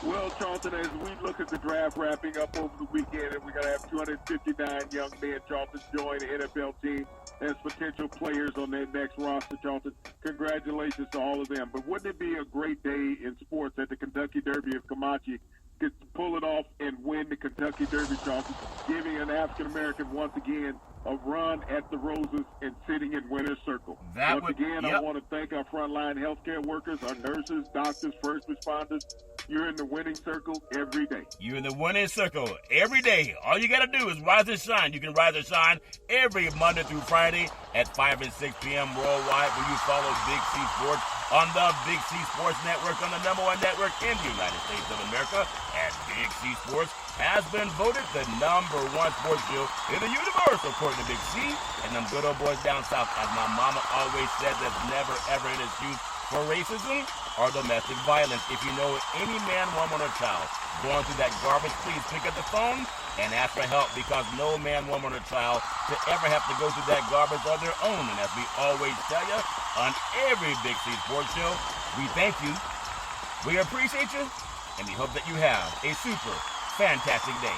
Well, Charlton, as we look at the draft wrapping up over the weekend, and we're going to have 259 young men, Charlton, join the NFL team as potential players on their next roster, Charlton. Congratulations to all of them. But wouldn't it be a great day in sports that the Kentucky Derby of Comanche could pull it off and win the Kentucky Derby, Charlton, giving an African-American once again a run at the Roses and sitting in winner's circle. I want to thank our frontline healthcare workers, our nurses, doctors, first responders. You're in the winning circle every day. You're in the winning circle every day. All you got to do is rise and shine. You can rise and shine every Monday through Friday at 5 and 6 p.m. worldwide, where you follow Big C Sports on the Big C Sports Network, on the #1 network in the United States of America. And Big C Sports has been voted the #1 sports show in the universe, according to Big C. And them good old boys down south, as my mama always said, that's never ever an excuse for racism or domestic violence. If you know any man, woman, or child going through that garbage, please pick up the phone and ask for help, because no man, woman, or child should ever have to go through that garbage on their own. And as we always tell you on every Big C Sports show, we thank you, we appreciate you, and we hope that you have a super fantastic day.